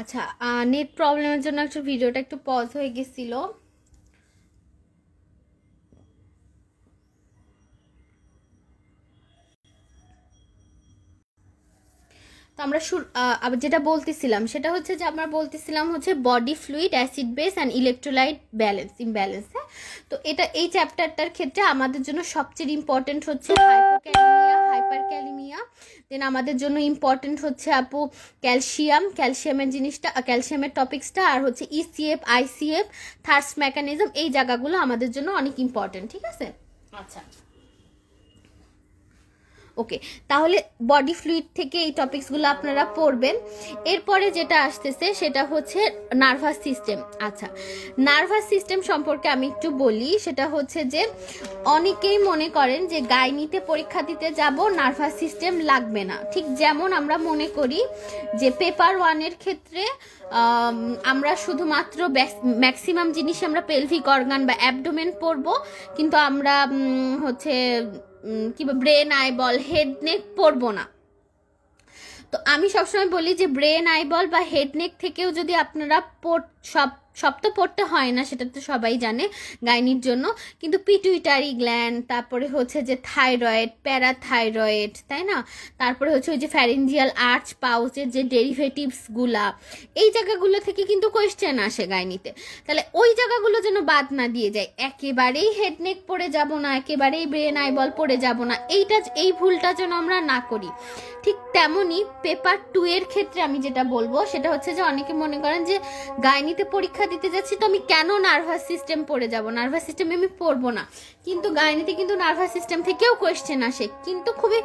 আচ্ছা, নেট প্রবলেমের জন্য একটু ভিডিওটা একটু পজ হয়ে গেছিল। তো আমরা যেটা বলতেছিলাম সেটা হচ্ছে যে আমরা বলতেছিলাম হচ্ছে body fluid, acid base and electrolyte imbalance. হ্যাঁ, তো এই চ্যাপ্টারটার ক্ষেত্রে আমাদের জন্য সবচেয়ে ইম্পর্টেন্ট হচ্ছে হাইপোক্যালিমিয়া, হাইপারক্যালিমিয়া। দেন আমাদের জন্য ইম্পর্টেন্ট হচ্ছে আপু ক্যালসিয়ামের জিনিসটা, ক্যালসিয়ামের টপিক্সটা, আর হচ্ছে ইসিএফ, আইসিএফ, থার্স্ট মেকানিজম, এই জায়গাগুলো আমাদের জন্য অনেক ইম্পর্টেন্ট। ঠিক আছে, আচ্ছা ওকে। তাহলে বডি ফ্লুইড থেকে এই টপিকসগুলো আপনারা পড়বেন। এরপরে যেটা আসতেছে সেটা হচ্ছে নার্ভাস সিস্টেম। আচ্ছা, নার্ভাস সিস্টেম সম্পর্কে আমি একটু বলি। সেটা হচ্ছে যে অনেকেই মনে করেন যে গাইনিতে পরীক্ষা দিতে যাব, নার্ভাস সিস্টেম লাগবে না। ঠিক যেমন আমরা মনে করি যে পেপার 1-এর ক্ষেত্রে আমরা শুধুমাত্র ম্যাক্সিমাম জিনিস আমরা পেলভিক অর্গান বা অ্যাবডোমেন পড়বো, কিন্তু আমরা হচ্ছে কিংবা ব্রেন, আইবল, হেড, নেক পড়বো না। তো আমি সবসময় বলি যে ব্রেন, আইবল বা হেড, নেক থেকেও যদি আপনারা সব তো পড়তে হয় না, সেটা তো সবাই জানে গাইনির জন্য, কিন্তু পিটুইটারি গ্ল্যান্ড, তারপরে হচ্ছে যে থাইরয়েড, প্যারাথাইরয়েড, তাই না, তারপরে হচ্ছে ওই যে ফ্যারিঞ্জিয়াল আর্চ পাউচের যে ডেরিভেটিভসগুলা, এই জায়গাগুলো থেকে কিন্তু কোয়েশ্চেন আসে গাইনিতে। তাহলে ওই জায়গাগুলো যেন বাদ না দিয়ে যায়, একেবারেই হেড, নেক পড়ে যাব না, একেবারেই ব্রেন, আইবল পড়ে যাব না, এই ভুলটা যেন আমরা না করি। ঠিক তেমনই পেপার 2-এর ক্ষেত্রে আমি যেটা বলবো সেটা হচ্ছে যে অনেকে মনে করেন যে গাইনিতে পরীক্ষা দিতে যাচ্ছি তো আমি কেন নার্ভাস সিস্টেম পড়ে যাব, নার্ভাস সিস্টেম আমি পড়বো না। কিন্তু গাইনিতে কিন্তু নার্ভাস সিস্টেম থেকেও কোয়েশ্চেন আসে, কিন্তু খুবই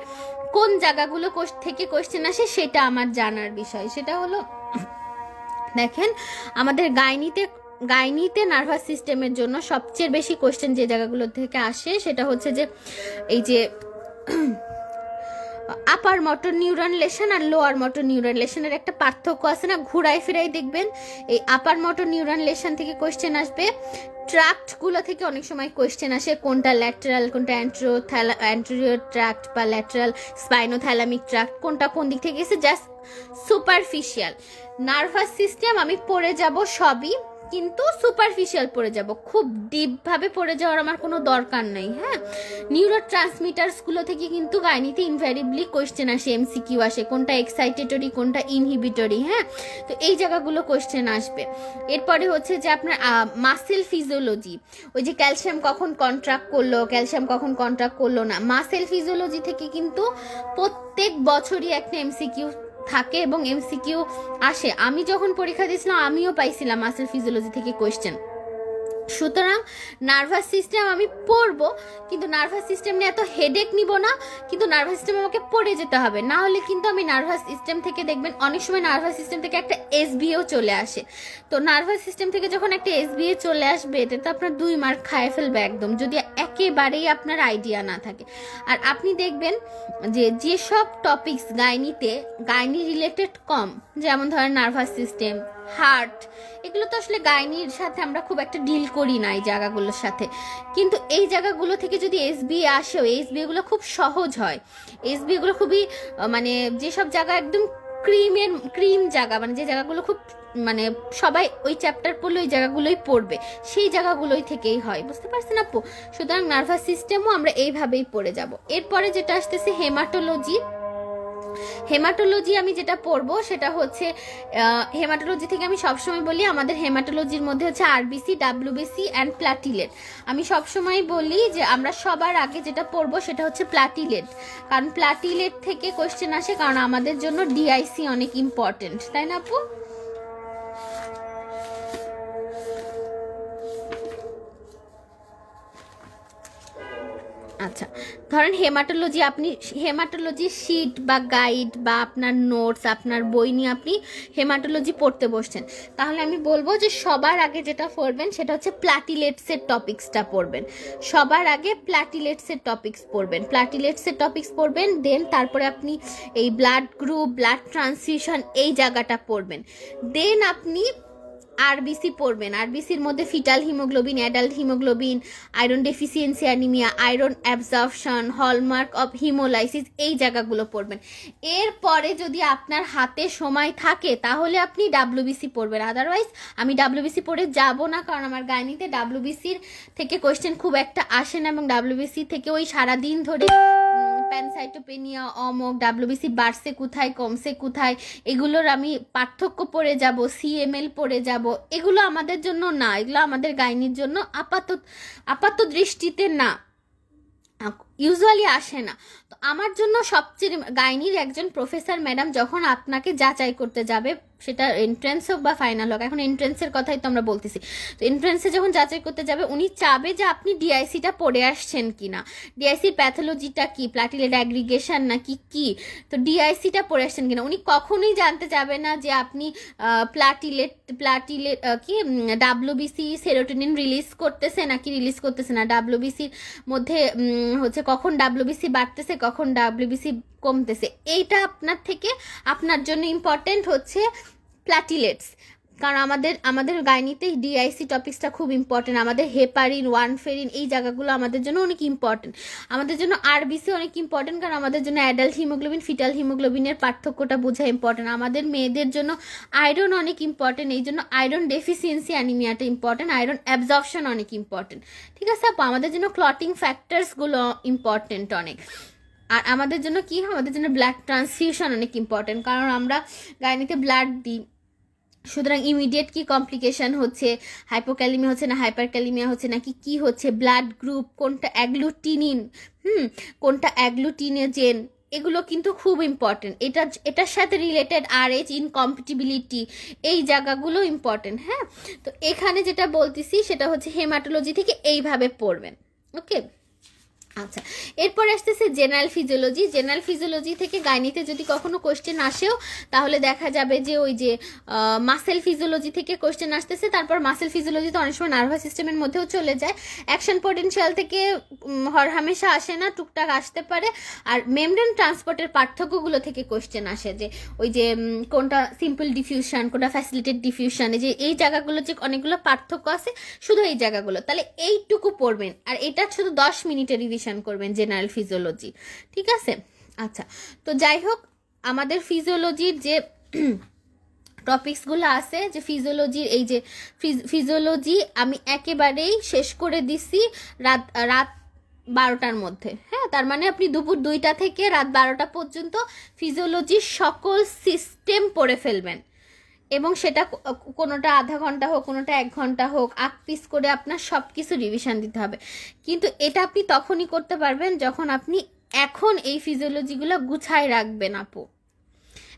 কোন জায়গাগুলো থেকে কোয়েশ্চেন আসে সেটা আমার জানার বিষয়। সেটা হলো দেখেন আমাদের গাইনিতে নার্ভাস সিস্টেমের জন্য সবচেয়ে বেশি কোয়েশ্চেন যে জায়গাগুলো থেকে আসে সেটা হচ্ছে যে এই যে আপার মোটর নিউরন লেশন আর লোয়ার মোটর নিউরন লেশনের একটা পার্থক্য আছে না, ঘুরাই ফিরাই দেখবেন। এই আপার মোটর নিউরন লেশন থেকে কোয়েশ্চেন আসবে, ট্র্যাক্টগুলো থেকে অনেক সময় কোয়েশ্চেন আসে, কোনটা ল্যাটারাল, কোনটা অ্যান্টেরিয়র ট্র্যাক্ট বা ল্যাটারাল স্পাইনোথ্যালামিক ট্র্যাক্ট, কোনটা কোন দিক থেকে গেছে, জাস্ট সুপারফিশিয়াল। নার্ভাস সিস্টেম আমি পড়ে যাব সবই, কিন্তু সুপারফিশিয়াল পড়ে যাব, খুব ডিপ ভাবে পড়ে যাওয়ার আমার কোনো দরকার নেই। হ্যাঁ, নিউরো ট্রান্সমিটারসগুলো থেকে কিন্তু গাইনিতে ইনভ্যারিবলি কোয়েশ্চেন আসে, এমসিকিউ আসে, কোনটা এক্সাইটেটরি, কোনটা ইনহিবিটরি। হ্যাঁ, তো এই জায়গাগুলো কোয়েশ্চেন আসবে। এরপরে হচ্ছে যে আপনার মাসেল ফিজিওলজি, ওই যে ক্যালসিয়াম কখন কন্ট্রাক্ট করলো, ক্যালসিয়াম কখন কন্ট্রাক্ট করলো না, মাসেল ফিজিওলজি থেকে কিন্তু প্রত্যেক বছরই একটা এমসিকিউ থাকে এবং এমসিকিউ আসে। আমি যখন পরীক্ষা দিয়েছিলাম আমিও পাইছিলাম মাসেল ফিজিওলজি থেকে কোয়েশ্চেন। সুতরাং নার্ভাস সিস্টেম আমি পড়বো, কিন্তু নার্ভাস সিস্টেম নিয়ে এত হেডেক নিব না, কিন্তু নার্ভাস সিস্টেম আমাকে পড়ে যেতে হবে, না হলে কিন্তু আমি নার্ভাস সিস্টেম থেকে দেখবেন অনেক সময় নার্ভাস সিস্টেম থেকে একটা এসবিও চলে আসে। তো নার্ভাস সিস্টেম থেকে যখন একটা এসবিএ চলে আসবে এতে তো আপনার 2 মার্ক খায় ফেলবে একদম, যদি একেবারেই আপনার আইডিয়া না থাকে। আর আপনি দেখবেন যে যেসব টপিকস গাইনি রিলেটেড কম, যেমন ধরেন নার্ভাস সিস্টেম, হার্ট, এগুলো তো আসলে গাইনির সাথে আমরা খুব একটা ডিল করি না এই জায়গাগুলোর সাথে, কিন্তু এই জায়গাগুলো থেকে যদি এসবিএ আসেও, এসবিএ গুলো খুব সহজ হয়, এসবিএ গুলো খুবই মানে যেসব জায়গা একদম ক্রিম জায়গা, মানে যে জায়গাগুলো খুব মানে সবাই ওই চ্যাপ্টার পড়লে ওই জায়গাগুলোই পড়বে, সেই জায়গাগুলোই থেকেই হয়, বুঝতে পারছেন আপু? সুতরাং নার্ভাস সিস্টেমও আমরা এইভাবেই পড়ে যাব। এরপরে যেটা আসতেছে হেমাটোলজি আমি যেটা পড়বো সেটা হচ্ছে হেমাটোলজি থেকে আমি সবসময় বলি আমাদের হেমাটোলজির মধ্যে হচ্ছে আরবিসি, ডাব্লিউবিসি অ্যান্ড প্লাটিলেট। আমি সবসময় বলি যে আমরা সবার আগে যেটা পড়বো সেটা হচ্ছে প্লাটিলেট, কারণ প্লাটিলেট থেকে কোয়েশ্চেন আসে, কারণ আমাদের জন্য ডিআইসি অনেক ইম্পর্টেন্ট, তাই না আপু? আচ্ছা, ধরেন হেমাটোলজি শিট বা গাইড বা আপনার নোটস, আপনার বই নিয়ে আপনি হেমাটোলজি পড়তে বসছেন, তাহলে আমি বলবো যে সবার আগে যেটা পড়বেন সেটা হচ্ছে প্লাটিলেটসের টপিক্সটা পড়বেন। সবার আগে প্লাটিলেটসের টপিক্স পড়বেন, দেন তারপরে আপনি এই ব্লাড গ্রুপ, ব্লাড ট্রান্সফিউশন, এই জায়গাটা পড়বেন। দেন আপনি আরবিসি পড়বেন। আরবিসির মধ্যে fetal haemoglobin, adult haemoglobin, iron deficiency anaemia, iron absorption, hallmark of haemolysis, এই জায়গাগুলো পড়বেন। এরপরে যদি আপনার হাতে সময় থাকে তাহলে আপনি ডাব্লিউবিসি পড়বেন, আদারওয়াইজ আমি ডাব্লিউবিসি পড়ে যাব না, কারণ আমার গাইনিতে ডাব্লিউবিসির থেকে কোয়েশ্চেন খুব একটা আসে না, এবং ডাব্লিউবিসি থেকে ওই সারাদিন ধরে প্যানসাইটোপেনিয়া, অমক, ডাব্লিউবিসি বাড়ছে কোথায় কমছে কোথায়, এগুলোর আমি পার্থক্য পড়ে যাব, সিএমএল পড়ে যাব, এগুলো আমাদের জন্য না, এগুলো আমাদের গাইনির জন্য আপাত দৃষ্টিতে না, ইউজুয়ালি আসে না। তো আমার জন্য সবচেয়ে গাইনির একজন প্রফেসর ম্যাডাম যখন আপনাকে যাচাই করতে যাবে, সেটা এন্ট্রেন্স হোক বা ফাইনাল হোক, এখন এন্ট্রেন্সের কথাই তো আমরা বলতেছি, তো এন্ট্রেন্সে যখন যাচাই করতে যাবে উনি চাবে যে আপনি ডিআইসিটা পড়ে আসছেন কিনা, ডিআইসির প্যাথোলজিটা কি, প্লাটিলেট অ্যাগ্রিগেশন নাকি কি, তো ডিআইসিটা পড়ে আসছেন কিনা। উনি কখনোই জানতে যাবে না যে আপনি প্লাটিলেট কি ডাব্লিউবিসি সেরোটোনিন রিলিজ করতেছে নাকি রিলিজ করতেছে না, ডাব্লিউবিসির মধ্যে হচ্ছে কখন ডাব্লিউবিসি বাড়তেছে কখন ডাব্লিউবিসি কমতেছে, এইটা আপনার জন্য ইম্পর্টেন্ট হচ্ছে প্ল্যাটিলেটস, কারণ আমাদের গাইনিতে ডিআইসি টপিক্সটা খুব ইম্পর্টেন্ট, আমাদের হেপারিন, ওয়ানফেরিন, এই জায়গাগুলো আমাদের জন্য অনেক ইম্পর্টেন্ট, আমাদের জন্য আরবিসি অনেক ইম্পর্টেন্ট, কারণ আমাদের জন্য অ্যাডাল্ট হিমোগ্লোবিন ফিটাল হিমোগ্লোবিনের পার্থক্যটা বোঝা ইম্পর্টেন্ট, আমাদের মেয়েদের জন্য আয়রন অনেক ইম্পর্টেন্ট, এই জন্য আয়রন ডেফিসিয়েন্সি অ্যানিমিয়াটা ইম্পর্টেন্ট, আয়রন অ্যাবজর্পশন অনেক ইম্পর্টেন্ট, ঠিক আছে আপু। আমাদের জন্য ক্লটিং ফ্যাক্টরসগুলো ইম্পর্টেন্ট অনেক, আর আমাদের জন্য কি, আমাদের জন্য ব্লাড ট্রান্সফিউশন অনেক ইম্পর্টেন্ট, কারণ আমরা গাইনিতে ব্লাড দিই, সুতরাং ইমিডিয়েট কি কমপ্লিকেশন হচ্ছে, হাইপোক্যালিমিয়া হচ্ছে না হাইপারক্যালিমিয়া হচ্ছে নাকি কি হচ্ছে, ব্লাড গ্রুপ কোনটা, অ্যাগ্লুটিনিন কোনটা অ্যাগ্লুটিনোজেন, এগুলো কিন্তু খুব ইম্পর্টেন্ট, এটার সাথে রিলেটেড RH ইনকম্প্যাটিবিলিটি, এই জায়গাগুলো ইম্পর্টেন্ট। হ্যাঁ, তো এখানে যেটা বলতেছি সেটা হচ্ছে হেমাটোলজি থেকে এইভাবে পড়বেন, ওকে। আচ্ছা, এরপর আসতেছে জেনারেল ফিজিওলজি। জেনারেল ফিজিওলজি থেকে গাইনিতে যদি কখনো কোশ্চেন আসেও তাহলে দেখা যাবে যে ওই যে মাসেল ফিজিওলজি থেকে কোশ্চেন আসতেছে, তারপর মাসেল ফিজিওলজি তো অনেক সময় নার্ভাস সিস্টেমের মধ্যেও চলে যায়, অ্যাকশন পোটেনশিয়াল থেকে হরহামেশা আসে না, টুকটাক আসতে পারে, আর মেমব্রেন ট্রান্সপোর্টের পার্থক্যগুলো থেকে কোশ্চেন আসে, যে ওই যে কোনটা সিম্পল ডিফিউশন কোনটা ফ্যাসিলিটেড ডিফিউশন, যে এই জায়গাগুলো যে অনেকগুলো পার্থক্য আছে, শুধু এই জায়গাগুলো, তাহলে এইটুকু পড়বেন, আর এটা শুধু 10 মিনিটের রিভিশন করবেন জেনারেল ফিজিওলজি, ঠিক আছে। আচ্ছা, তো যাই হোক, আমাদের ফিজিওলজির যে টপিকসগুলো আছে, যে ফিজিওলজির এই যে ফিজিওলজি আমি একেবারেই শেষ করে দিছি রাত 12টার মধ্যে। হ্যাঁ, তার মানে আপনি দুপুর 2টা থেকে রাত 12টা পর্যন্ত ফিজিওলজির সকল সিস্টেম পড়ে ফেলবেন, এবং সেটা কোনোটা আধা ঘন্টা হোক কোনোটা 1 ঘন্টা হোক, 8 পিস করে আপনার সব কিছু রিভিশন দিতে হবে। কিন্তু এটা আপনি তখনই করতে পারবেন যখন আপনি এখন এই ফিজিওলজিগুলো গুছায় রাখবেন আপু।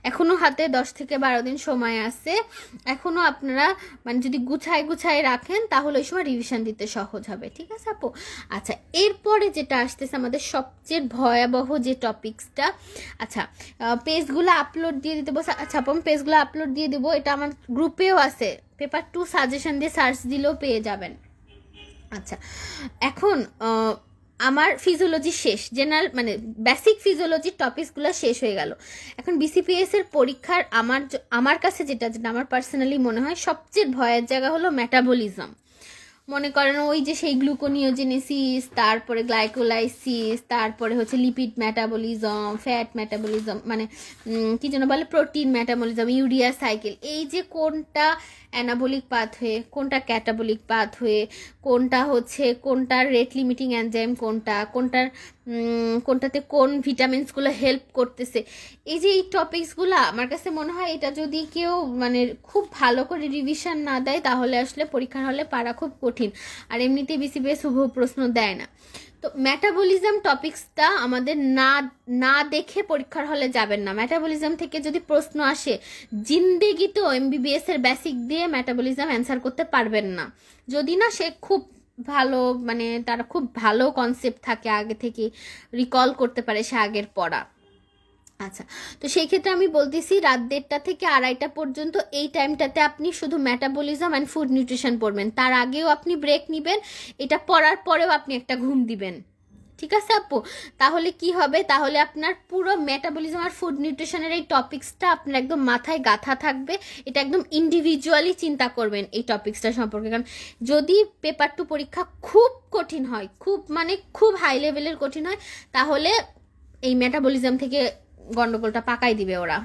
এখনো হাতে 10 থেকে 12 দিন সময় আছে, এখনো আপনারা মানে যদি গুছায় রাখেন তাহলে ওই সময় রিভিশন দিতে সহজ হবে, ঠিক আছে আপু। আচ্ছা, এরপরে যেটা আসতেছে আমাদের সবচেয়ে ভয়াবহ যে টপিক্সটা, আচ্ছা পেজগুলো আপলোড দিয়ে দিতে বলছে। আচ্ছা আপু, পেজগুলো আপলোড দিয়ে দেবো, এটা আমার গ্রুপেও আছে, পেপার 2 সাজেশন দিয়ে সার্চ দিলেও পেয়ে যাবেন। আচ্ছা, এখন আমার ফিজিওলজি শেষ, জেনারেল মানে বেসিক ফিজিওলজির টপিকসগুলো শেষ হয়ে গেল। এখন বিসিপিএস এর পরীক্ষার আমার কাছে যেটা আমার পার্সোনালি মনে হয় সবচেয়ে ভয়ের জায়গা হলো মেটাবলিজম। মনে করেন ওই যে সেই গ্লুকোনিওজেনেসিস, তারপরে গ্লাইকোলাইসিস, তারপরে হচ্ছে লিপিড মেটাবলিজম, ফ্যাট মেটাবলিজম, মানে কি যেন বলে প্রোটিন মেটাবলিজম, ইউরিয়া সাইকেল, এই যে কোনটা অ্যানাবলিক পাথওয়ে কোনটা ক্যাটাবলিক পাথওয়ে, কোনটার রেট লিমিটিং এনজাইম কোনটাতে কোন ভিটামিনসগুলো হেল্প করতেছে, এই যে এই টপিকসগুলো আমার কাছে মনে হয় এটা যদি কেউ মানে খুব ভালো করে রিভিশন না দেয় তাহলে আসলে পরীক্ষার হলে পারা খুব কঠিন, আর এমনিতে বিসিবিএস হুবহু প্রশ্ন দেয় না। তো মেটাবলিজম টপিক্সটা আমাদের না দেখে পরীক্ষার হলে যাবেন না। মেটাবলিজম থেকে যদি প্রশ্ন আসে, জিন্দেগিতেও এমবিবিএস এর বেসিক দিয়ে মেটাবলিজম অ্যান্সার করতে পারবেন না, যদি না সে খুব ভালো মানে তার খুব ভালো কনসেপ্ট থাকে, আগে থেকে রিকল করতে পারে সে আগের পড়া। আচ্ছা, তো সেই ক্ষেত্রে আমি বলতেছি রাত 1:30 থেকে 2:30 পর্যন্ত এই টাইমটাতে আপনি শুধু মেটাবলিজম অ্যান্ড ফুড নিউট্রিশন পড়বেন, তার আগেও আপনি ব্রেক নেবেন, এটা পড়ার পরেও আপনি একটা ঘুম দিবেন, ঠিক আছে আপু? তাহলে কি হবে, তাহলে আপনার পুরো মেটাবলিজম আর ফুড নিউট্রিশনের এই টপিক্সটা আপনার একদম মাথায় গাঁথা থাকবে। এটা একদম ইন্ডিভিজুয়ালি চিন্তা করবেন এই টপিক্সটা সম্পর্কে। কারণ যদি পেপার 2 পরীক্ষা খুব কঠিন হয়, খুব মানে খুব হাই লেভেলের কঠিন হয়, তাহলে এই মেটাবলিজম থেকে গন্ডগোলটা পাকাই দিবে ওরা।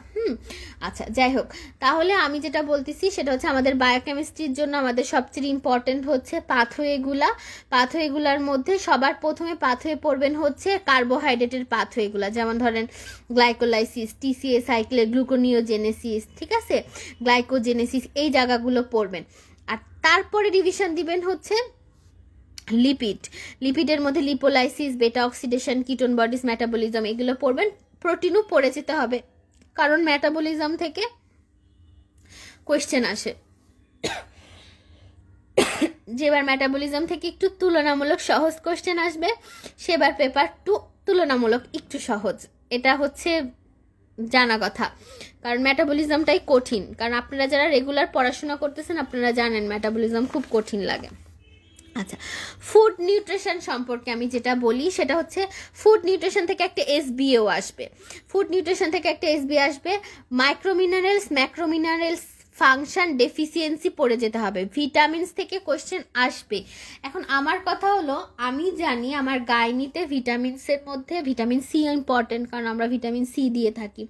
আচ্ছা, যাই হোক, তাহলে আমি যেটা বলতেছি সেটা হচ্ছে আমাদের বায়োকেমিস্ট্রির জন্য আমাদের সবচেয়ে ইম্পর্টেন্ট হচ্ছে পাথওয়েগুলা। পাথওয়েগুলার মধ্যে সবার প্রথমে পাথওয়ে পড়বেন হচ্ছে কার্বোহাইড্রেটের পাথওয়েগুলা, যেমন ধরেন গ্লাইকোলাইসিস, টিসিএ সাইক্লে, গ্লুকোনিওজেনেসিস, ঠিক আছে, গ্লাইকোজেনেসিস, এই জায়গাগুলো পড়বেন। আর তারপরে রিভিশন দিবেন হচ্ছে লিপিডের মধ্যে লিপোলাইসিস, বেটা অক্সিডেশন, কিটোন বডিজ, মেটাবলিজম, এগুলো পড়বেন। প্রোটিনও পড়ে যেতে হবে, কারণ মেটাবলিজম থেকে কোয়েশ্চেন আসে। যেবার মেটাবলিজম থেকে একটু তুলনামূলক সহজ কোয়েশ্চেন আসবে, সেবার পেপার 2 তুলনামূলক একটু সহজ। এটা হচ্ছে জানা কথা, কারণ মেটাবলিজমটাই কঠিন। কারণ আপনারা যারা রেগুলার পড়াশোনা করতেছেন আপনারা জানেন মেটাবলিজম খুব কঠিন লাগে। আচ্ছা, ফুড নিউট্রিশন সম্পর্কে আমি যেটা বলি সেটা হচ্ছে ফুড নিউট্রিশন থেকে একটা এসবিও আসবে। ফুড নিউট্রিশন থেকে একটা এসবিও আসবে, মাইক্রোমিনারেলস, ম্যাক্রোমিনারেলস, ফাংশন, ডেফিসিয়েন্সি পড়ে যেতে হবে। ভিটামিনস থেকে কোশ্চেন আসবে। এখন আমার কথা হলো, আমি জানি আমার গাইনিতে ভিটামিনসের মধ্যে ভিটামিন সি ইম্পর্টেন্ট, কারণ আমরা ভিটামিন সি দিয়ে থাকি।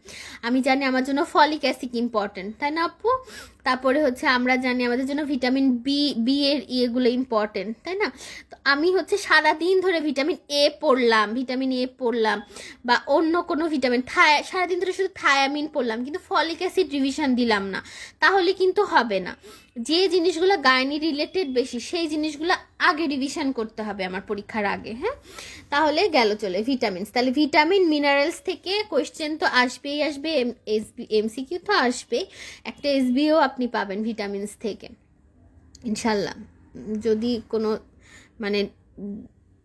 আমি জানি আমার জন্য ফলিক অ্যাসিড ইম্পর্টেন্ট, তাই না আপু? তারপরে হচ্ছে আমরা জানি আমাদের জন্য ভিটামিন বি এর ইয়েগুলো ইম্পর্টেন্ট, তাই না? তো আমি হচ্ছে সারাদিন ধরে ভিটামিন এ পড়লাম, বা অন্য কোনো ভিটামিন সারাদিন ধরে শুধু থায়ামিন পড়লাম, কিন্তু ফলিক অ্যাসিড রিভিশন দিলাম না, তাহলে কিন্তু হবে না। যে জিনিসগুলো গাইনি রিলেটেড বেশি, সেই জিনিসগুলো আগে রিভিশন করতে হবে আমার পরীক্ষার আগে। হ্যাঁ, তাহলে গেল চলে ভিটামিনস। তাহলে ভিটামিন মিনারেলস থেকে কোয়েশ্চেন তো আসবেই আসবে, এমসিকিউ তো আসবে, একটা এসবিও আপনি পাবেন ভিটামিনস থেকে ইনশাল্লাহ। যদি কোনো মানে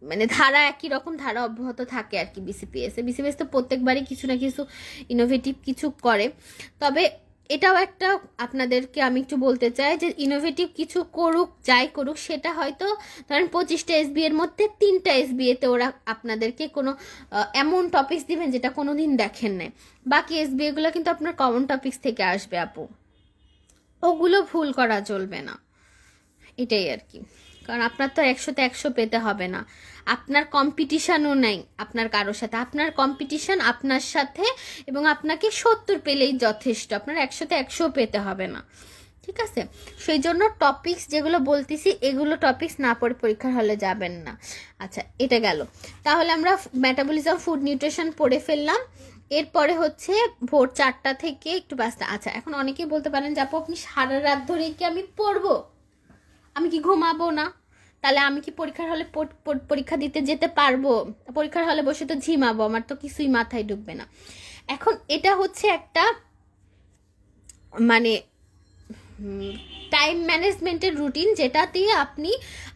মানে ধারা একই রকম ধারা অব্যাহত থাকে আর কি। বিসিপিএস তো প্রত্যেকবারই কিছু না কিছু ইনোভেটিভ কিছু করে। তবে এটাও একটা আপনাদেরকে আমি একটু বলতে চাই যে ইনোভেটিভ কিছু করুক, যাই করুক, সেটা হয়তো ধরেন 25টা এসবি এর মধ্যে 3টা এসবিএতে ওরা আপনাদেরকে কোনো এমন টপিকস দিবেন যেটা কোনোদিন দেখেন নাই। বাকি এসবিএ গুলো কিন্তু আপনার কমন টপিকস থেকে আসবে আপু, ওগুলো ভুল করা চলবে না, এটাই আর কি। কারণ আপনার তো 100তে 100 পেতে হবে না, আপনার কম্পিটিশনও নাই আপনার কারোর সাথে। আপনার কম্পিটিশন আপনার সাথে, এবং আপনাকে 70 পেলেই যথেষ্ট, আপনার 100তে 100 পেতে হবে না, ঠিক আছে? সেই জন্য টপিকস যেগুলো বলতেছি এগুলো টপিকস না পড়ে পরীক্ষার হলে যাবেন না। আচ্ছা, এটা গেল। তাহলে আমরা মেটাবলিজম, ফুড নিউট্রিশন পড়ে ফেললাম। এরপরে হচ্ছে ভোর 4টা থেকে একটু 5টা। আচ্ছা, এখন অনেকেই বলতে পারেন যে আপু আপনি সারা রাত ধরে কি আমি পড়বো, আমি কি ঘুমাবো না? তাহলে আমি কি পরীক্ষার হলে পরীক্ষা দিতে যেতে পারবো? পরীক্ষার হলে বসে তো ঝিমাবো, আমার তো কিছুই মাথায় ঢুকবে না। এখন এটা হচ্ছে একটা মানে টাইম ম্যানেজমেন্টের রুটিন, যেটা দিয়ে আপনি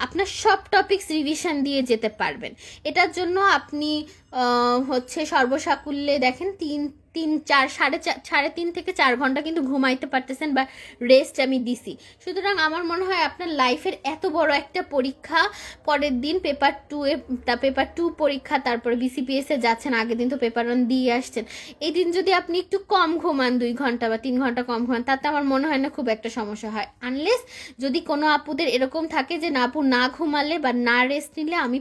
আপনার সব টপিকস রিভিশন দিয়ে যেতে পারবেন। এটার জন্য আপনি হচ্ছে সর্বসাকুল্যে দেখেন 3-4 থেকে 4 ঘন্টা কিন্তু ঘুমাইতে পারতেছেন, বা রেস্ট আমি দিছি। সুতরাং আমার মনে হয় আপনার লাইফের এত বড় একটা পরীক্ষা, পরের দিন পেপার 2 পরীক্ষা, তারপরে বিসিপিএস এ যাচ্ছেন, আগের দিন তো পেপার 1 দিয়ে আসছেন, এই দিন যদি আপনি একটু কম ঘুমান, 2 ঘন্টা বা 3 ঘন্টা কম ঘুমান, তাতে আমার মনে হয় না খুব একটা সমস্যা হয়। আনলেস যদি কোনো আপুদের এরকম থাকে যে না আপু না ঘুমালে বা না রেস্ট নিলে আমি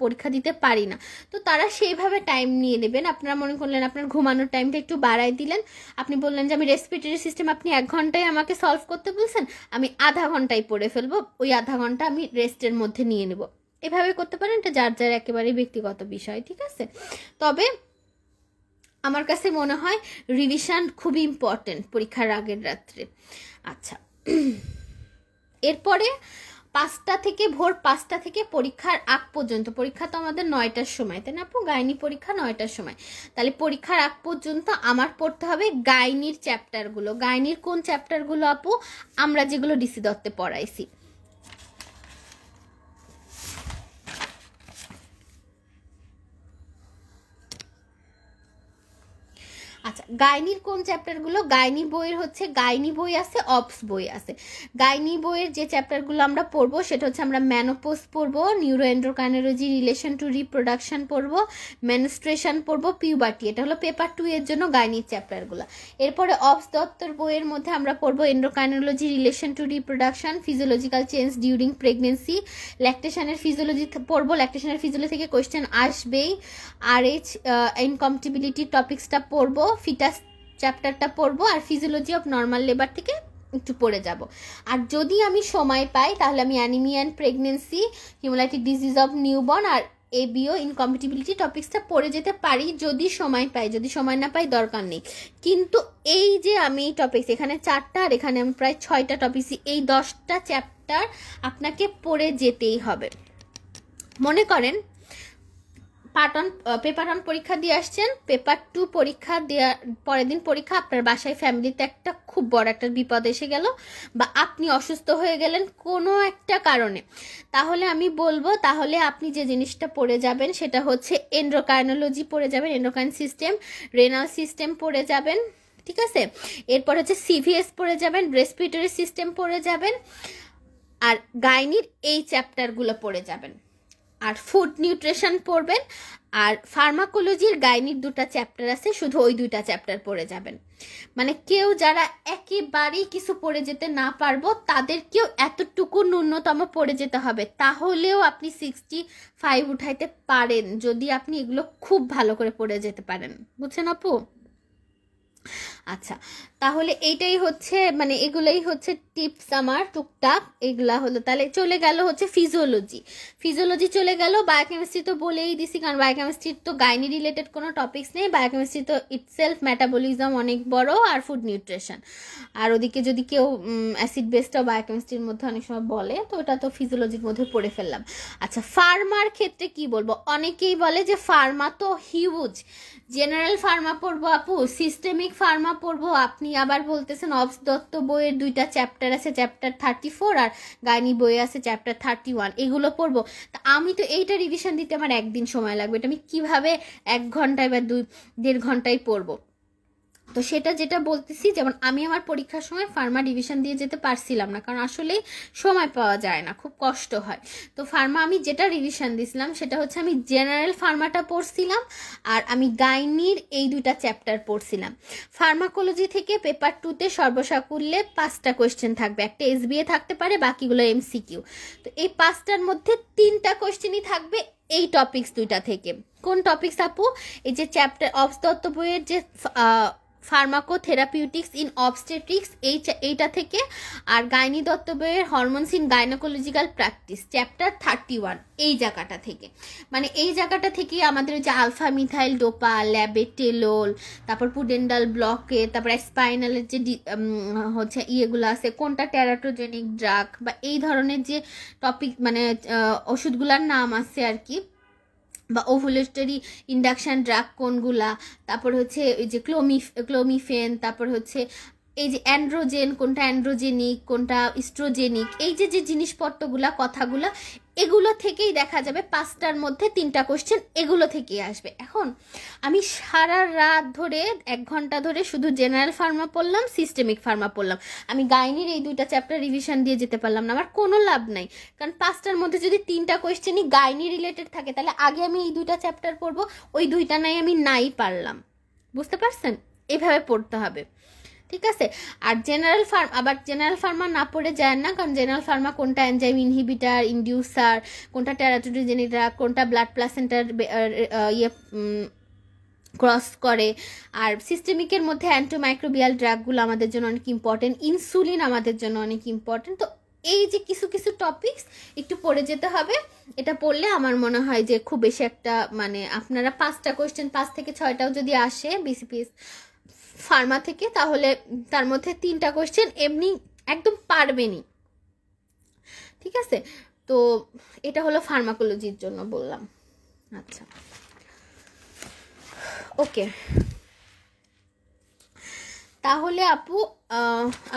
পরীক্ষা দিতে পারি না, তো তারা সেইভাবে টাইম নিয়ে নেবেন। আপনারা মনে করলেন আপনার ঘুমানোর টাইমটা একটু বাড়াই দিলেন, আপনি বললেন যে আমি রেসপিরেটরি সিস্টেম আপনি 1 ঘন্টায় আমাকে সলভ করতে বলছেন, আমি আধা ঘন্টায় পড়ে ফেলবো, ওই আধা ঘন্টা আমি রেস্টের মধ্যে নিয়ে নেব। এভাবে করতে পারেন, এটা যার যার একেবারেই ব্যক্তিগত বিষয়, ঠিক আছে? তবে আমার কাছে মনে হয় রিভিশন খুবই ইম্পর্টেন্ট পরীক্ষার আগের রাত্রে। আচ্ছা, এরপরে ভোর 5টা থেকে পরীক্ষার আগ পর্যন্ত, পরীক্ষা তো আমাদের 9টার সময়, তাই না আপু? গাইনি পরীক্ষা 9টার সময়। তাহলে পরীক্ষার আগ পর্যন্ত আমার পড়তে হবে গাইনির চ্যাপ্টারগুলো। গাইনির কোন চ্যাপ্টারগুলো আপু? আমরা যেগুলো ডিসি দত্তে পড়াইছি। আচ্ছা, গাইনির কোন চ্যাপ্টারগুলো? গাইনি বইয়ের হচ্ছে গাইনি বই আছে, অবস বই আছে। গাইনি বইয়ের যে চ্যাপ্টারগুলো আমরা পড়বো সেটা হচ্ছে আমরা ম্যানোপোজ পড়বো, নিউরোএন্ডোক্রাইনোলজি, রিলেশন টু রিপ্রোডাকশন পড়বো, মেনস্ট্রেশন পড়বো, পিউবার্টি। এটা হলো পেপার 2 এর জন্য গাইনির চ্যাপ্টারগুলো। এরপরে অবস দত্তর বইয়ের মধ্যে আমরা পড়বো endocrinology, relation to reproduction, physiological change during pregnancy, ল্যাকটেশনের ফিজিওলজি পড়বো। ল্যাকটেশনের ফিজিওলজি থেকে কোয়েশ্চেন আসবেই। RH ইনকম্পটিবিলিটি টপিক্সটা পড়বো, ফিটাস চ্যাপ্টারটা পড়বো, আর ফিজিওলজি অফ নর্মাল লেবার থেকে একটু পড়ে যাব। আর যদি আমি সময় পাই তাহলে আমি anaemia and pregnancy, haemolytic disease of newborn আর ABO ইনকম্পটিবিলিটি টপিক্সটা পড়ে যেতে পারি যদি সময় পাই। যদি সময় না পাই দরকার নেই। কিন্তু এই যে আমি টপিক্স এখানে 4টা আর এখানে আমি প্রায় 6টা টপিক্স, এই 10টা চ্যাপ্টার আপনাকে পড়ে যেতেই হবে। মনে করেন পেপার 1 পরীক্ষা দিয়ে আসছেন, পেপার 2 পরীক্ষা দেওয়ার পরের দিন পরীক্ষা, আপনার বাসায় ফ্যামিলিতে একটা খুব বড় একটা বিপদ এসে গেল বা আপনি অসুস্থ হয়ে গেলেন কোনো একটা কারণে, তাহলে আমি বলবো তাহলে আপনি যে জিনিসটা পড়ে যাবেন সেটা হচ্ছে এন্ডোক্রাইনোলজি পড়ে যাবেন, এন্ডোক্রাইন সিস্টেম, রেনাল সিস্টেম পড়ে যাবেন, ঠিক আছে। এরপর হচ্ছে CVS পড়ে যাবেন, রেসপিরেটরি সিস্টেম পড়ে যাবেন, আর গাইনির এই চ্যাপ্টারগুলো পড়ে যাবেন। আর ফুড নিউট্রিশন পড়বেন, আর ফার্মাকোলজির গাইনির 2টা চ্যাপ্টার আছে, শুধু ওই 2টা চ্যাপ্টার পড়ে যাবেন। মানে কেউ যারা একেবারেই কিছু পড়ে যেতে না পারবো তাদেরকেও এতটুকু ন্যূনতম পড়ে যেতে হবে, তাহলেও আপনি 65 উঠাইতে পারেন যদি আপনি এগুলো খুব ভালো করে পড়ে যেতে পারেন। বুঝছেন আপু? আচ্ছা, তাহলে এইটাই হচ্ছে মানে এগুলাই হচ্ছে টিপস আমার টুকটাক, এগুলা হলো। তাহলে চলে গেল হচ্ছে ফিজিওলজি চলে গেল। বায়োকেমিস্ট্রি তো বলেই দিছি, কারণ বায়োকেমিস্ট্রির তো গাইনি রিলেটেড কোনো টপিক্স নেই। বায়োকেমিস্ট্রি তো ইটসেলফ মেটাবলিজম অনেক বড়, আর ফুড নিউট্রিশন। আর ওদিকে যদি কেউ অ্যাসিড বেসটাও বায়োকেমিস্ট্রির মধ্যে অনেক সময় বলে, তো ওটা তো ফিজিওলজির মধ্যে পড়ে ফেললাম। আচ্ছা, ফার্মার ক্ষেত্রে কি বলবো? অনেকেই বলে যে ফার্মা তো হিউজ, জেনারেল ফার্মা পড়বো আপু, সিস্টেমিক ফার্মা পড়বো। আপনি আবার বলতেছেন অবস দত্ত বইয়ের 2টা চ্যাপ্টার আছে, চ্যাপ্টার 34, আর গাইনি বইয়ে আছে চ্যাপ্টার 31, এগুলো পড়বো। তা আমি তো এইটা রিভিশন দিতে আমার একদিন সময় লাগবে, এটা আমি কিভাবে 1 ঘন্টায় বা 2.5 ঘন্টায় পড়বো? তো সেটা যেটা বলতেছি, যেমন আমি আমার পরীক্ষার সময় ফার্মা ডিভিশন দিয়ে যেতে পারছিলাম না, কারণ আসলেই সময় পাওয়া যায় না, খুব কষ্ট হয়। তো ফার্মা আমি যেটা রিভিশন দিছিলাম সেটা হচ্ছে আমি জেনারেল ফার্মাটা পড়ছিলাম, আর আমি গাইনির এই 2টা চ্যাপ্টার পড়ছিলাম। ফার্মাকোলজি থেকে পেপার 2তে সর্বসাকুল্যে 5টা কোয়েশ্চেন থাকবে, একটা SBA থাকতে পারে, বাকিগুলো MCQ। তো এই 5টার মধ্যে 3টা কোয়েশ্চেনই থাকবে এই টপিক্স 2টা থেকে। কোন টপিক্স আপু? এই যে চ্যাপ্টার অবস দত্ত বইয়ের যে ফার্মাকোথেরাপিউটিক্স ইন অবস্টেট্রিক্স এইটা থেকে, আর গাইনি দত্ত বইয়ের hormones in gynaecological practice chapter 31 এই জায়গাটা থেকে। মানে এই জায়গাটা থেকে আমাদের যে আলফা মিথাইল ডোপা, ল্যাবেটেলোল, তারপর পুডেন্ডাল ব্লকে, তারপর স্পাইনালের যে হচ্ছে ইয়েগুলো আছে, কোনটা টেরাটোজেনিক ড্রাগ বা এই ধরনের যে টপিক মানে ওষুধগুলোর নাম আছে আর কি, বা ওভুলেটরি ইন্ডাকশন ড্রাগ কোনগুলা, তারপর হচ্ছে এই যে ক্লোমিফেন, তারপর হচ্ছে এই যে অ্যান্ড্রোজেন, কোনটা অ্যান্ড্রোজেনিক কোনটা ইস্ট্রোজেনিক, এই যে যে জিনিসপত্রগুলা কথাগুলা, এগুলো থেকেই দেখা যাবে 5টার মধ্যে 3টা কোশ্চেন এগুলো থেকেই আসবে। এখন আমি সারা রাত ধরে 1 ঘন্টা ধরে শুধু জেনারেল ফার্মা পড়লাম, সিস্টেমিক ফার্মা পড়লাম, আমি গাইনির এই 2টা চ্যাপ্টার রিভিশন দিয়ে যেতে পারলাম না, আমার কোনো লাভ নাই। কারণ 5টার মধ্যে যদি 3টা কোয়েশ্চেনই গাইনি রিলেটেড থাকে তাহলে আগে আমি এই 2টা চ্যাপ্টার পড়বো, ওই 2টা নাই আমি নাই পারলাম। বুঝতে পারছেন? এভাবে পড়তে হবে, ঠিক আছে। আর জেনারেল ফার্মা না পড়ে যায় না, কারণ জেনারেল ফার্মা কোনটা এনজাইম ইনহিবিটার, ইনডিউসার, কোনটা টেরাটোজেনিক ড্রাগ, কোনটা ব্লাড প্লাসেন্টার ক্রস করে। আর সিস্টেমিকের মধ্যে অ্যান্টিমাইক্রোবিয়াল ড্রাগগুলো আমাদের জন্য অনেক ইম্পর্টেন্ট, ইনসুলিন আমাদের জন্য অনেক ইম্পর্টেন্ট। তো এই যে কিছু কিছু টপিকস একটু পড়ে যেতে হবে, এটা পড়লে আমার মনে হয় যে খুব বেশি একটা মানে আপনারা 5টা কোয়েশ্চেন 5 থেকে 6টাও যদি আসে BCPS ফার্মা থেকে, তাহলে তার মধ্যে 3টা কোয়েশ্চেন এমনি একদম পারবেনই, ঠিক আছে। তো এটা হলো ফার্মাকোলজির জন্য বললাম। আচ্ছা, ওকে, তাহলে আপু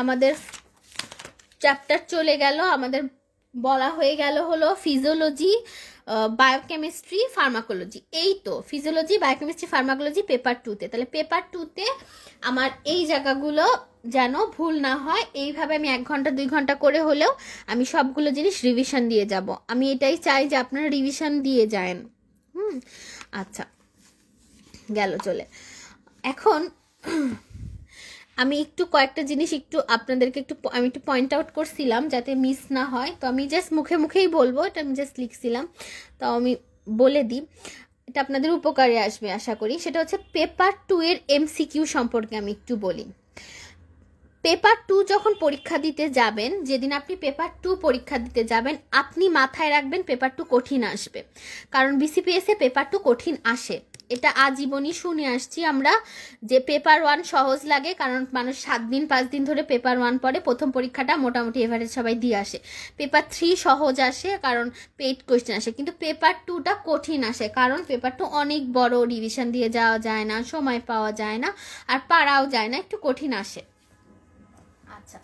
আমাদের চ্যাপ্টার চলে গেল, আমাদের বলা হয়ে গেল হলো ফিজিওলজি, বায়োকেমিস্ট্রি, ফার্মাকোলজি। এই তো ফিজিওলজি, বায়োকেমিস্ট্রি, ফার্মাকোলজি পেপার 2-তে। তাহলে পেপার 2-তে আমার এই জায়গাগুলো যেন ভুল না হয়, এইভাবে আমি 1 ঘন্টা 2 ঘন্টা করে হলেও আমি সবগুলো জিনিস রিভিশন দিয়ে যাব। আমি এটাই চাই যে আপনারা রিভিশন দিয়ে যান। আচ্ছা, গেল চলে। এখন আমি একটু কয়েকটা জিনিস আপনাদেরকে আমি একটু পয়েন্ট আউট করছিলাম যাতে মিস না হয়, তো আমি জাস্ট মুখেই বলবো, এটা আমি জাস্ট লিখছিলাম, তো আমি বলে দিই, এটা আপনাদের উপকারে আসবে আশা করি। সেটা হচ্ছে পেপার 2 এর এমসিকিউ সম্পর্কে আমি একটু বলি। পেপার 2 যখন পরীক্ষা দিতে যাবেন, যেদিন আপনি পেপার 2 পরীক্ষা দিতে যাবেন, আপনি মাথায় রাখবেন পেপার 2 কঠিন আসবে, কারণ বিসিপিএস এ পেপার 2 কঠিন আসে। এটা আজীবনই শুনে আসছি আমরা যে পেপার 1 সহজ লাগে, কারণ মানুষ 7 দিন 5 দিন ধরে পেপার 1 পড়ে, প্রথম পরীক্ষাটা মোটামুটি এভারেজ সবাই দিয়ে আসে। পেপার 3 সহজ আসে কারণ পেইড কোয়েশ্চেন আসে, কিন্তু পেপার 2টা কঠিন আসে, কারণ পেপার 2 অনেক বড়, রিভিশন দিয়ে যাওয়া যায় না, সময় পাওয়া যায় না, আর পারাও যায় না, একটু কঠিন আসে। আচ্ছা,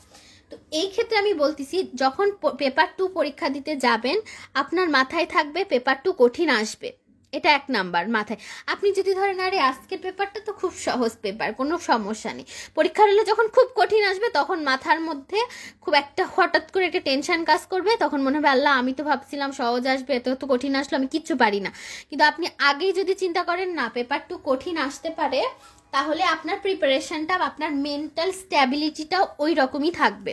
তো এই ক্ষেত্রে আমি বলতেছি যখন পেপার 2 পরীক্ষা দিতে যাবেন, আপনার মাথায় থাকবে পেপার 2 কঠিন আসবে, এটা 1 নাম্বার মাথায়। আপনি যদি ধরেন আরে আজকের পেপারটা তো খুব সহজ পেপার, কোনো সমস্যা নেই, পরীক্ষার হলে যখন খুব কঠিন আসবে তখন মাথার মধ্যে খুব একটা হঠাৎ করে একটা টেনশন কাজ করবে, তখন মনে হবে আল্লাহ আমি তো ভাবছিলাম সহজ আসবে, এত তো কঠিন আসলো, আমি কিচ্ছু পারি না। কিন্তু আপনি আগেই যদি চিন্তা করেন না পেপার 2 কঠিন আসতে পারে, তাহলে আপনার প্রিপারেশনটা, আপনার মেন্টাল স্ট্যাবিলিটিটাও ওই রকমই থাকবে।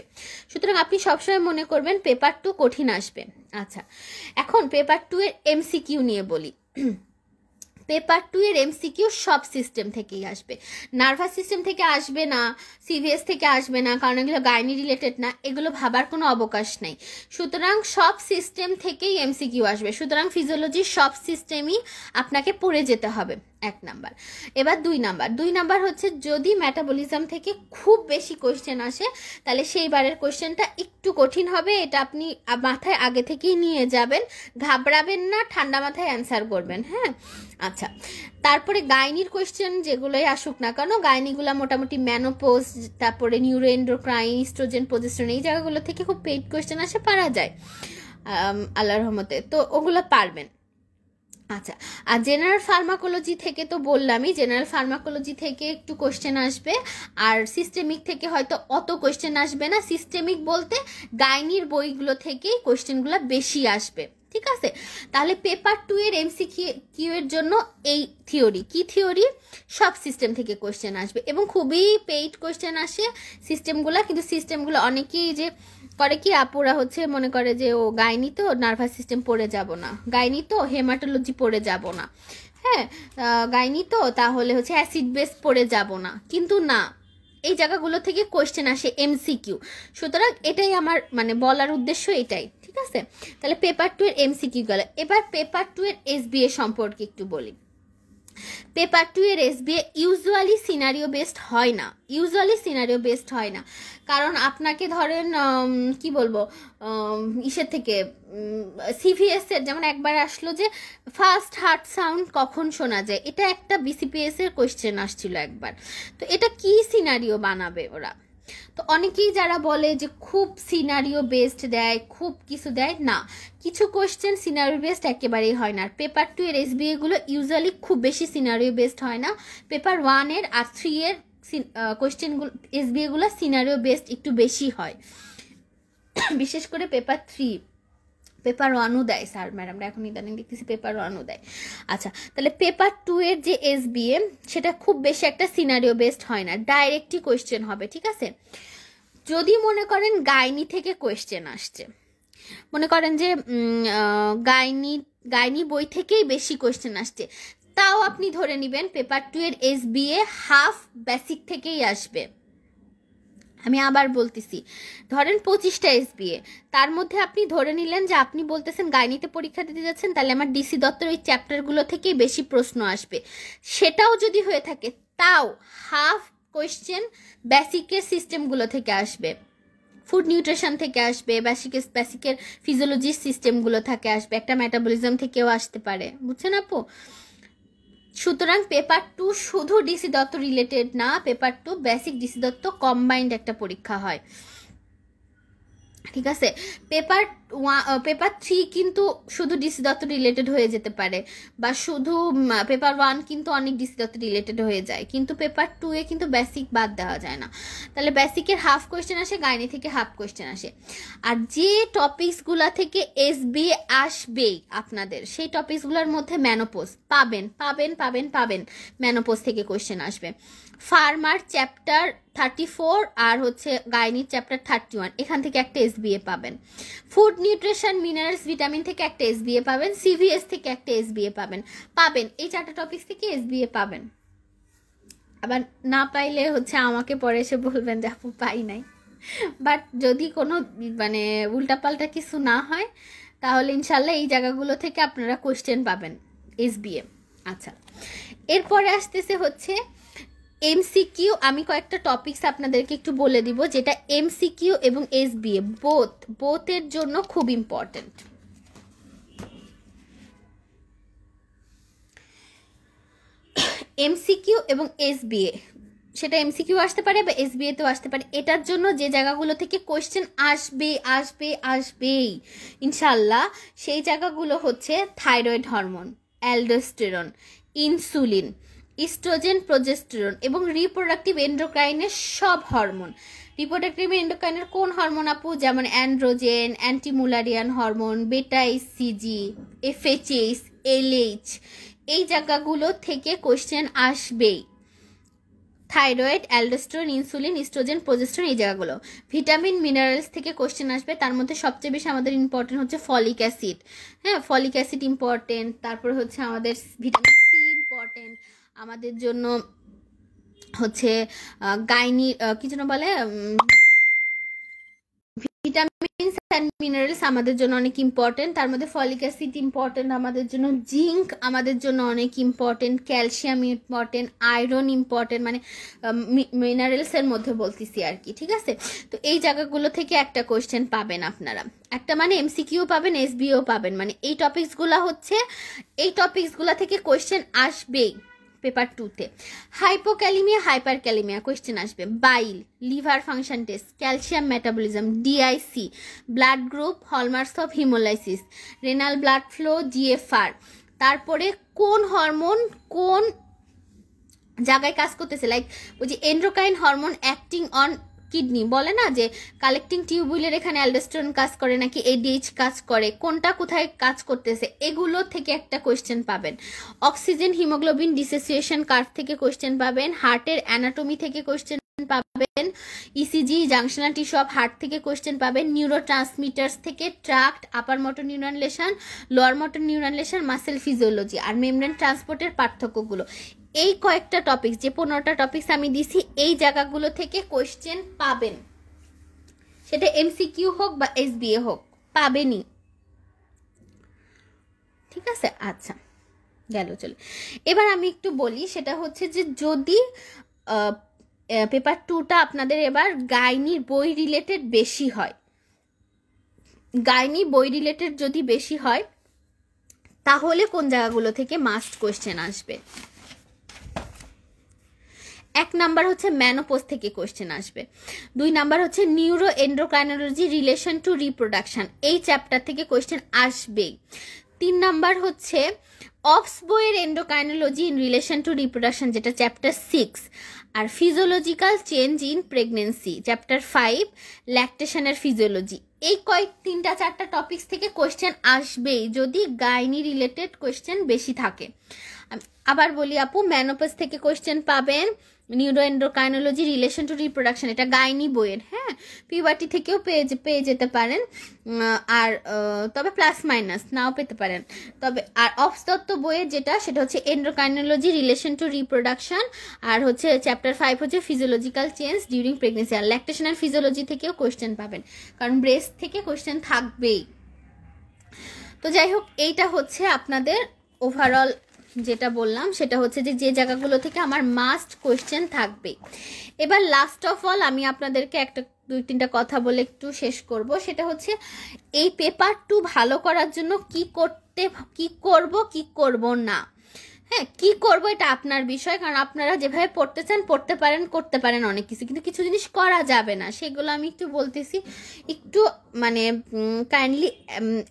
সুতরাং আপনি সবসময় মনে করবেন পেপার 2 কঠিন আসবে। আচ্ছা, এখন পেপার 2 এর এমসিকিউ নিয়ে বলি। পেপার 2 এর এমসিকিউ সব সিস্টেম থেকেই আসবে, নার্ভাস সিস্টেম থেকে আসবে না, সিভিএস থেকে আসবে না, কারণ এগুলো গাইনি রিলেটেড না, এগুলো ভাবার কোনো অবকাশ নেই। সুতরাং সব সিস্টেম থেকেই এমসিকিউ আসবে, সুতরাং ফিজিওলজির সব সিস্টেমই আপনাকে পড়ে যেতে হবে, 1 নাম্বার। এবার 2 নাম্বার হচ্ছে যদি মেটাবলিজম থেকে খুব বেশি কোয়েশ্চেন আসে, তাহলে সেইবারের কোয়েশ্চেনটা একটু কঠিন হবে, এটা আপনি মাথায় আগে থেকেই নিয়ে যাবেন, ঘাবড়াবেন না, ঠান্ডা মাথায় অ্যান্সার করবেন। হ্যাঁ, আচ্ছা, তারপরে গাইনির কোয়েশ্চেন যেগুলোই আসুক না কেন, গাইনিগুলো মোটামুটি ম্যানোপোজ, তারপরে নিউরোএন্ডোক্রাইন, ইস্ট্রোজেন, প্রজেস্টেরন, এই জায়গাগুলো থেকে খুব পেইড কোয়েশ্চেন আসে, পারা যায় আল্লাহর রহমতে, তো ওগুলো পারবেন। আচ্ছা, আর জেনারেল ফার্মাকোলজি থেকে তো বললামই, জেনারেল ফার্মাকোলজি থেকে একটু কোশ্চেন আসবে, আর সিস্টেমিক থেকে হয়তো অত কোশ্চেন আসবে না, সিস্টেমিক বলতে গাইনির বইগুলো থেকেই কোশ্চেনগুলো বেশি আসবে, ঠিক আছে? তাহলে পেপার 2 এর এমসিকিউ এর জন্য এই থিওরি, কি থিওরি, সব সিস্টেম থেকে কোশ্চেন আসবে, এবং খুবই পেইড কোশ্চেন আসে সিস্টেমগুলো, কিন্তু সিস্টেমগুলো অনেকেই যে করে কি আপুরা হচ্ছে মনে করে যে ও গাইনি তো নার্ভাস সিস্টেম পড়ে যাব না, গাইনি তো হেমাটোলজি পড়ে যাব না, হ্যাঁ গাইনি তো তাহলে হচ্ছে অ্যাসিড বেস পড়ে যাব না, কিন্তু না, এই জায়গাগুলো থেকে কোয়েশ্চেন আসে এমসিকিউ। সুতরাং এটাই আমার মানে বলার উদ্দেশ্য এটাই, ঠিক আছে? তাহলে পেপার 2 এর এমসিকিউ গেল। এবার পেপার 2 এর এসবিএ সম্পর্কে একটু বলি। পেপার 2 এর এসবিএ ইউজুয়ালি সিনারিও বেসড হয় না, কারণ আপনাকে ধরেন কি বলবো, ইসের থেকে সিভিএস এর যেমন একবার আসলো যে ফার্স্ট হার্ট সাউন্ড কখন শোনা যায়, এটা একটা বিসিপিএস এর কোয়েশ্চেন আসছিল একবার, তো এটা কি সিনারিও বানাবে ওরা? তো অনেকেই যারা বলে যে খুব সিনারিও বেসড দেয়, খুব কিছু দেয় না, কিছু কোয়েশ্চেন সিনারিও বেসড একেবারেই হয় না। আর পেপার 2 এর এসবিএ গুলো ইউজুয়ালি খুব বেশি সিনারিও বেসড হয় না, পেপার 1 এর আর 3 এর কোয়েশ্চেনগুলো এসবিএ গুলো সিনারিও বেসড একটু বেশি হয়, বিশেষ করে পেপার 3, পেপার 1ও দেয় স্যার ম্যাডামরা, এখন ইদানিং দেখতেছি পেপার 1ও দেয়। আচ্ছা, তাহলে পেপার 2 এর যে এসবিএ সেটা খুব বেশি একটা সিনারিও বেসড হয় না, ডাইরেক্টই কোয়েশ্চেন হবে, ঠিক আছে? যদি মনে করেন গাইনি থেকে কোয়েশ্চেন আসছে, মনে করেন যে গাইনি বই থেকেই বেশি কোয়েশ্চেন আসছে, তাও আপনি ধরে নেবেন পেপার 2 এর এসবিএ হাফ বেসিক থেকেই আসবে। আমি আবার বলতেছি, ধরেন 25টা এসবিএ, তার মধ্যে আপনি ধরে নিলেন যে আপনি বলতেছেন গাইনিতে পরীক্ষা দিতে যাচ্ছেন, তাহলে আমার ডিসি দত্তের ওই চ্যাপ্টারগুলো থেকেই বেশি প্রশ্ন আসবে, সেটাও যদি হয়ে থাকে তাও হাফ কোয়েশ্চেন বেসিকের সিস্টেমগুলো থেকে আসবে, ফুড নিউট্রিশন থেকে আসবে, বেসিকের ফিজিওলজির সিস্টেমগুলো থেকে আসবে, একটা মেটাবলিজম থেকেও আসতে পারে, বুঝছেন আপু? সুতরাং পেপার 2 শুধু ডিসি দত্ত রিলেটেড না, paper 2 basic DC Dutta combined একটা পরীক্ষা হয়, ঠিক আছে? পেপার পেপার 3 কিন্তু শুধু ডিসি দত্ত রিলেটেড হয়ে যেতে পারে, বা শুধু পেপার 1 কিন্তু অনেক ডিসি দত্ত রিলেটেড হয়ে যায়, কিন্তু পেপার 2 এ কিন্তু বেসিক বাদ দেওয়া যায় না। তাহলে বেসিকের হাফ কোয়েশ্চেন আসে, গাইনি থেকে হাফ কোয়েশ্চেন আসে। আর যে টপিকসগুলা থেকে এসবি আসবে আপনাদের, সেই টপিকসগুলোর মধ্যে ম্যানোপোজ পাবেন পাবেন পাবেন পাবেন, ম্যানোপোজ থেকে কোয়েশ্চেন আসবে। ফার্মার চ্যাপ্টার 34 আর হচ্ছে গাইনির চ্যাপ্টার 31, এখান থেকে একটা এসবিএ পাবেন। ফুড নিউট্রিশন মিনারেলস ভিটামিন থেকে একটা এসবিএ পাবেন, সিভিএস থেকে একটা এসবিএ পাবেন। এই 4টা টপিকস থেকে এসবিএ পাবেন। আবার না পাইলে হচ্ছে আমাকে পরে এসে বলবেন যে আপু পাই নাই। বাট যদি কোনো মানে উল্টাপাল্টা কিছু না হয় তাহলে ইনশাল্লাহ এই জায়গাগুলো থেকে আপনারা কোয়েশ্চেন পাবেন এসবিএ। আচ্ছা, এরপরে আসতেছে হচ্ছে এমসিকিউ। আমি কয়েকটা টপিকস আপনাদেরকে একটু বলে দিব যেটা এমসিকিউ এবং এসবিএ বোথের জন্য খুব ইম্পর্টেন্ট। এমসিকিউ এবং এসবিএ, সেটা এমসিকিউ আসতে পারে বা এসবিএ তেও আসতে পারে। এটার জন্য যে জায়গাগুলো থেকে কোয়েশ্চেন আসবে আসবে আসবেই ইনশাল্লাহ, সেই জায়গাগুলো হচ্ছে thyroid hormone, aldosterone, insulin, oestrogen, progesterone এবং রিপ্রোডাক্টিভ এন্ডোক্রাইনের সব হরমোন। রিপ্রোডাক্টিভ এন্ডোক্রাইনের কোন হরমোন আপু? যেমন androgen, antimullerian hormone, beta HCG, FSH, LH, এই জায়গাগুলো থেকে কোয়েশ্চেন আসবেই। Thyroid, aldosterone, insulin, oestrogen, progesterone, এই জায়গাগুলো। ভিটামিন মিনারেলস থেকে কোয়েশ্চেন আসবে, তার মধ্যে সবচেয়ে বেশি আমাদের ইম্পর্টেন্ট হচ্ছে ফলিক অ্যাসিড। হ্যাঁ, ফলিক অ্যাসিড ইম্পর্টেন্ট, তারপরে হচ্ছে আমাদের ভিটামিন সি ইম্পর্টেন্ট আমাদের জন্য, হচ্ছে গাইনি কি যেন বলে, ভিটামিনস অ্যান্ড মিনারেলস আমাদের জন্য অনেক ইম্পর্টেন্ট, তার মধ্যে ফলিক অ্যাসিড ইম্পর্টেন্ট আমাদের জন্য, জিঙ্ক আমাদের জন্য অনেক important, calcium important, iron important, মানে মিনারেলসের মধ্যে বলতেছি আর কি, ঠিক আছে? তো এই জায়গাগুলো থেকে একটা কোয়েশ্চেন পাবেন আপনারা, একটা মানে এমসিকিউ পাবেন, এসবিও পাবেন, মানে এই টপিকসগুলো হচ্ছে, এই টপিকসগুলো থেকে কোয়েশ্চেন আসবেই পেপার 2-তে। হাইপোক্যালিমিয়া, হাইপার ক্যালিমিয়া কোয়েশ্চেন আসবে, bile, liver function test, calcium metabolism, DIC, blood group, hallmarks of hemolysis, renal blood flow, GFR, তারপরে কোন হরমোন কোন জায়গায় কাজ করতেছে, লাইক ওই যে এন্ড্রোক্রাইন হরমোন অ্যাক্টিং অন কিডনি, বলে না যে কালেক্টিং টিউবুলের এখানে অ্যালডোস্টেরন কাজ করে নাকি এডিএইচ কাজ করে, কোনটা কোথায় কাজ করতেছে, এগুলো থেকে একটা কোয়েশ্চেন পাবেন। অক্সিজেন হিমোগ্লোবিন ডিসোসিয়েশন কার্ভ থেকে কোয়েশ্চেন পাবেন, হার্টের অ্যানাটমি থেকে কোয়েশ্চেন পাবেন, ECG junctional tissue of heart থেকে কোয়েশ্চেন পাবেন, নিউরো ট্রান্সমিটার্স থেকে tract, upper motor neuron lesion, lower motor neuron lesion, muscle physiology আর মেমব্রেন ট্রান্সপোর্টের পার্থক্যগুলো। এই কয়েকটা টপিকস, যে 15টা টপিকস আমি দিছি, এই জায়গাগুলো থেকে কোয়েশ্চেন পাবেন, সেটা এমসিকিউ হোক বা এসবিএ হোক, পাবেনই, ঠিক আছে? আচ্ছা, গেল, চলে। এবার আমি একটু বলি, সেটা হচ্ছে যে যদি পেপার 2টা আপনাদের এবার গাইনির বই রিলেটেড বেশি হয়, গাইনি বই রিলেটেড যদি বেশি হয় তাহলে কোন জায়গাগুলো থেকে মাস্ট কোয়েশ্চেন আসবে? 1 নাম্বার হচ্ছে ম্যানোপোজ থেকে কোয়েশ্চেন আসবে, 2 নাম্বার হচ্ছে neuroendocrinology relation to reproduction, এই চ্যাপ্টার থেকে কোয়েশ্চেন আসবেই। 3 নাম্বার হচ্ছে অফস বইয়ের endocrinology in relation to reproduction, যেটা চ্যাপ্টার 6, আর physiological change in pregnancy chapter 5, ল্যাকটেশনের ফিজিওলজি। এই 3-4টা টপিকস থেকে কোয়েশ্চেন আসবেই যদি গাইনি রিলেটেড কোয়েশ্চেন বেশি থাকে। আবার বলি আপু, ম্যানোপজ থেকে কোয়েশ্চেন পাবেন, neuro endocrinology relation to reproduction, এটা গাইনি বইয়ের, হ্যাঁ, পিউবার্টি থেকেও পেয়ে যেতে পারেন, আর তবে প্লাস মাইনাস নাও পেতে পারেন, তবে আর অফস দত্ত বইয়ের যেটা, সেটা হচ্ছে এন্ডোক্রাইনোলজি রিলেশন টু রিপ্রোডাকশন, আর হচ্ছে চ্যাপ্টার 5 হচ্ছে ফিজিওলজিক্যাল চেঞ্জ ডিউরিং প্রেগনেন্সি, আর ল্যাকটেশন আর ফিজিওলজি থেকেও কোয়েশ্চেন পাবেন, কারণ ব্রেস্ট থেকে কোয়েশ্চেন থাকবেই। তো যাই হোক, এইটা হচ্ছে আপনাদের ওভারঅল যেটা বললাম, সেটা হচ্ছে যে জায়গাগুলো থেকে আমার মাস্ট কোয়েশ্চেন থাকবে। এবার লাস্ট অফ অল আমি আপনাদেরকে একটা 2-3টা কথা বলে একটু শেষ করব, সেটা হচ্ছে এই পেপার 2 ভালো করার জন্য কি করব কি করব না। হ্যাঁ, কি করব এটা আপনার বিষয়, কারণ আপনারা যেভাবে পড়তে চান পড়তে পারেন, করতে পারেন অনেক কিছু, কিন্তু কিছু জিনিস করা যাবে না, সেগুলো আমি একটু বলতেছি। একটু মানে কাইন্ডলি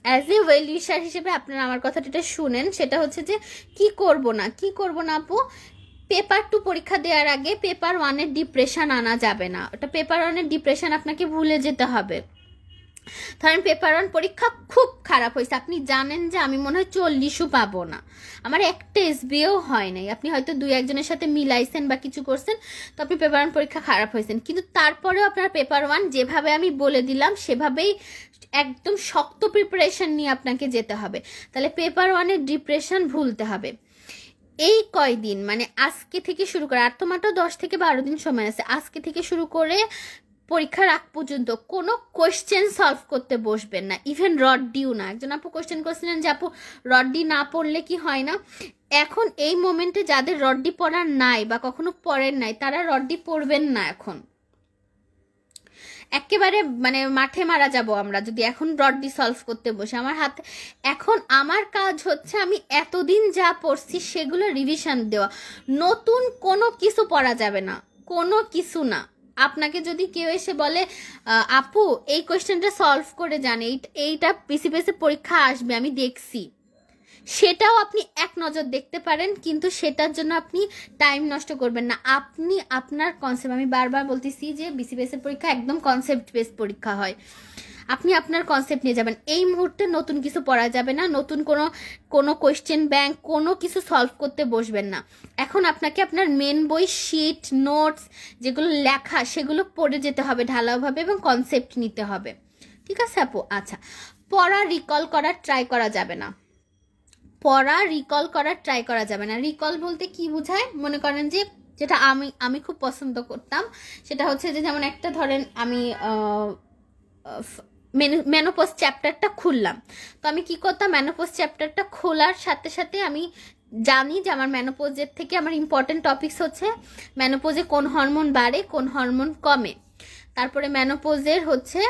অ্যাজ এ ওয়েল উইশার হিসেবে আপনারা আমার কথাটা শুনেন। সেটা হচ্ছে যে কি করব না আপু, পেপার 2 পরীক্ষা দেওয়ার আগে পেপার 1-এর ডিপ্রেশন আনা যাবে না। ওটা পেপার 1-এর ডিপ্রেশন আপনাকে ভুলে যেতে হবে। ধরেন পেপার 1 পরীক্ষা খুব খারাপ হয়েছে, আপনি জানেন যে আমি মনে হয় 40ও পাবো না, আমার একটা এসবিও হয় নাই, আপনি হয়তো 2-1জনের সাথে মিলাইছেন বা কিছু করছেন, তো আপনি পেপার 1 পরীক্ষা খারাপ হয়েছেন, কিন্তু তারপরেও আপনার পেপার 1 যেভাবে আমি বলে দিলাম সেভাবেই একদম শক্ত প্রিপারেশন নিয়ে আপনাকে যেতে হবে। তাহলে পেপার 1-এর ডিপ্রেশন ভুলতে হবে। এই কয়দিন মানে আজকে থেকে শুরু করে, আর তো মাত্র 10 থেকে 12 দিন সময় আছে, আজকে থেকে শুরু করে পরীক্ষার আগ পর্যন্ত কোনো কোয়েশ্চেন সলভ করতে বসবেন না, ইভেন রডডিও না। একজন আপু কোয়েশ্চেন করছিলেন যে আপু রডডি না পড়লে কি হয় না, এখন এই মোমেন্টে যাদের রডডি পড়ার নাই বা কখনো পড়েন নাই তারা রডডি পড়বেন না। এখন একেবারে মানে মাঠে মারা যাব আমরা যদি এখন রডডি সলভ করতে বসে। আমার হাতে এখন আমার কাজ হচ্ছে আমি এতদিন যা পড়ছি সেগুলো রিভিশন দেওয়া, নতুন কোনো কিছু পড়া যাবে না, কোনো কিছু না। আপনাকে যদি কেউ এসে বলে আপু এই কোয়েশ্চেনটা সলভ করে যান, এইটা পিসিপিএস পরীক্ষা আসবে আমি দেখছি, সেটাও আপনি এক নজর দেখতে পারেন, কিন্তু সেটার জন্য আপনি টাইম নষ্ট করবেন না। আপনি আপনার কনসেপ্ট, আমি বারবার বলতেছি যে বিসিবিএস এর পরীক্ষা একদম কনসেপ্ট বেস পরীক্ষা হয়, আপনি আপনার কনসেপ্ট নিয়ে যাবেন। এই মুহূর্তে নতুন কিছু পড়া যাবে না, নতুন কোনো কোয়েশ্চেন ব্যাংক কোনো কিছু সলভ করতে বসবেন না। এখন আপনাকে আপনার মেন বই, শিট, নোটস যেগুলো লেখা সেগুলো পড়ে যেতে হবে ঢালাওভাবে এবং কনসেপ্ট নিতে হবে। ঠিক আছে আপু? আচ্ছা, পড়া রিকল করার ট্রাই করা যাবে না, পড়া রিকল করার ট্রাই করা যাবে না। রিকল বলতে কি বোঝায়, মনে করেন যে যেটা আমি খুব পছন্দ করতাম সেটা হচ্ছে যে যেমন একটা ধরেন আমি মেনোপজ চ্যাপ্টারটা খুললাম, তো আমি কি করতাম, মেনোপজ চ্যাপ্টারটা খোলার সাথে সাথে আমি জানি যে আমার মেনোপোজের থেকে আমার ইম্পর্টেন্ট টপিকস হচ্ছে মেনোপোজে কোন হরমোন বাড়ে কোন হরমোন কমে, তারপরে মেনোপোজের হচ্ছে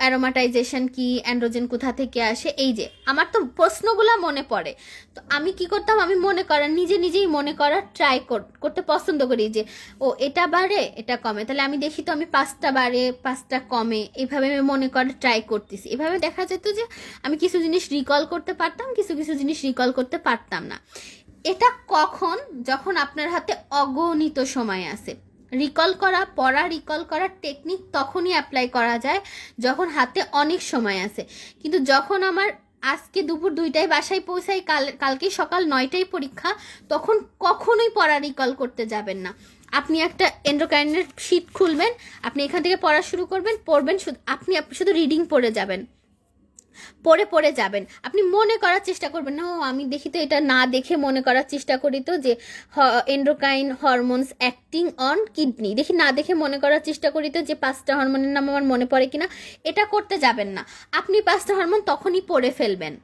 অ্যারোমাটাইজেশন কি, অ্যান্ড্রোজেন কোথা থেকে আসে, এই যে আমার তো প্রশ্নগুলো মনে পড়ে। তো আমি কি করতাম, আমি মনে করার নিজেই মনে করার ট্রাই করতে পছন্দ করি যে ও এটা বাড়ে এটা কমে, তাহলে আমি দেখি তো আমি 5টা বাড়ে 5টা কমে, এইভাবে আমি মনে করার ট্রাই করতেছি। এভাবে দেখা যেত যে আমি কিছু জিনিস রিকল করতে পারতাম, কিছু জিনিস রিকল করতে পারতাম না। এটা কখন, যখন আপনার হাতে অগণিত সময় আছে। রিকল করা, পড়া রিকল করার টেকনিক তখনই অ্যাপ্লাই করা যায় যখন হাতে অনেক সময় আছে। কিন্তু যখন আমার আজকে দুপুর 2টায় বাসায় পৌঁছাই, কালকে সকাল 9টায় পরীক্ষা, তখন কখনোই পড়া রিকল করতে যাবেন না। আপনি একটা এন্ডোক্রাইনের শীট খুলবেন, আপনি এখান থেকে পড়া শুরু করবেন, পড়বেন, আপনি শুধু রিডিং পড়ে যাবেন, পড়ে যাবেন। আপনি মনে করার চেষ্টা করবেন না, ও আমি দেখি তো এটা না দেখে মনে করার চেষ্টা করি তো যে endocrine hormones acting on kidney, দেখি না দেখে মনে করার চেষ্টা করি তো যে 5টা হরমোনের নাম আমার মনে পড়ে কিনা। এটা করতে যাবেন না, আপনি 5টা হরমোন তখনই পড়ে ফেলবেন।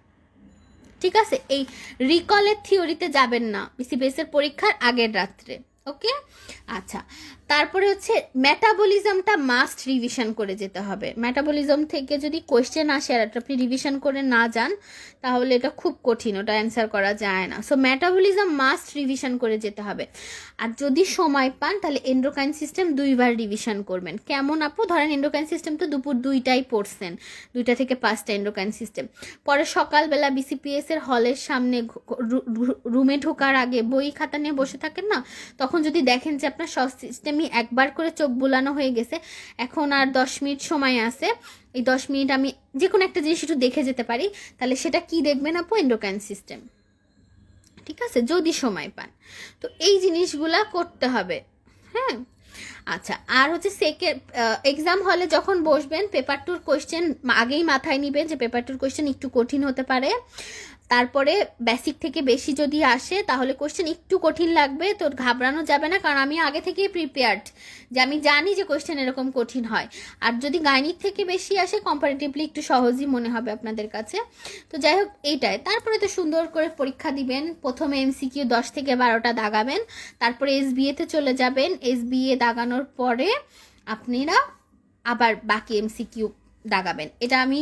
ঠিক আছে? এই রিকলের থিওরিতে যাবেন না বিসিবিএস এর পরীক্ষার আগের রাত্রে। ওকে? আচ্ছা, তারপরে হচ্ছে মেটাবলিজমটা মাস্ট রিভিশন করে যেতে হবে। মেটাবলিজম থেকে যদি কোয়েশ্চেন আসে আর আপনি রিভিশন করে না যান তাহলে এটা খুব কঠিন, ওটা অ্যান্সার করা যায় না। সো মেটাবলিজম মাস্ট রিভিশন করে যেতে হবে। আর যদি সময় পান তাহলে এন্ডোক্রাইন সিস্টেম 2বার রিভিশন করবেন। কেমন আপু? ধরেন এন্ডোক্রাইন সিস্টেম তো দুপুর 2টায় পড়ছেন, 2টা থেকে 5টা এন্ডোক্রাইন সিস্টেম, পরে সকালবেলা বিসিপিএস এর হলের সামনে রুমে ঢোকার আগে বই খাতা নিয়ে বসে থাকেন না, তখন যদি দেখেন যে আপনার সব সিস্টেমই একবার করে চোখ বুলানো হয়ে গেছে, এখন আর 10 মিনিট সময় আছে, এই 10 মিনিট আমি যে কোনো একটা জিনিস একটু দেখে যেতে পারি, তাহলে সেটা কি দেখবেন আপু? Endocrine system. ঠিক আছে? যদি সময় পান তো এই জিনিসগুলা করতে হবে। হ্যাঁ, আচ্ছা, আর হচ্ছে এক্সাম হলে যখন বসবেন পেপার 2 কোয়েশ্চেন আগেই মাথায় নিবেন যে পেপার 2 কোয়েশ্চেন একটু কঠিন হতে পারে, তারপরে বেসিক থেকে বেশি যদি আসে তাহলে কোয়েশ্চেন একটু কঠিন লাগবে, তো ঘাবড়ানো যাবে না, কারণ আমি আগে থেকেই প্রিপেয়ার্ড যে আমি জানি যে কোয়েশ্চেন এরকম কঠিন হয়। আর যদি গাণিত থেকে বেশি আসে কম্পারেটিভলি একটু সহজই মনে হবে আপনাদের কাছে। তো যাই হোক, এইটাই। তারপরে তো সুন্দর করে পরীক্ষা দিবেন, প্রথমে এমসিকিউ 10 থেকে 12টা দাগাবেন, তারপরে এসবিএতে চলে যাবেন, এসবিএ দাগানোর পরে আপনারা আবার বাকি এমসিকিউ দাগাবেন। এটা আমি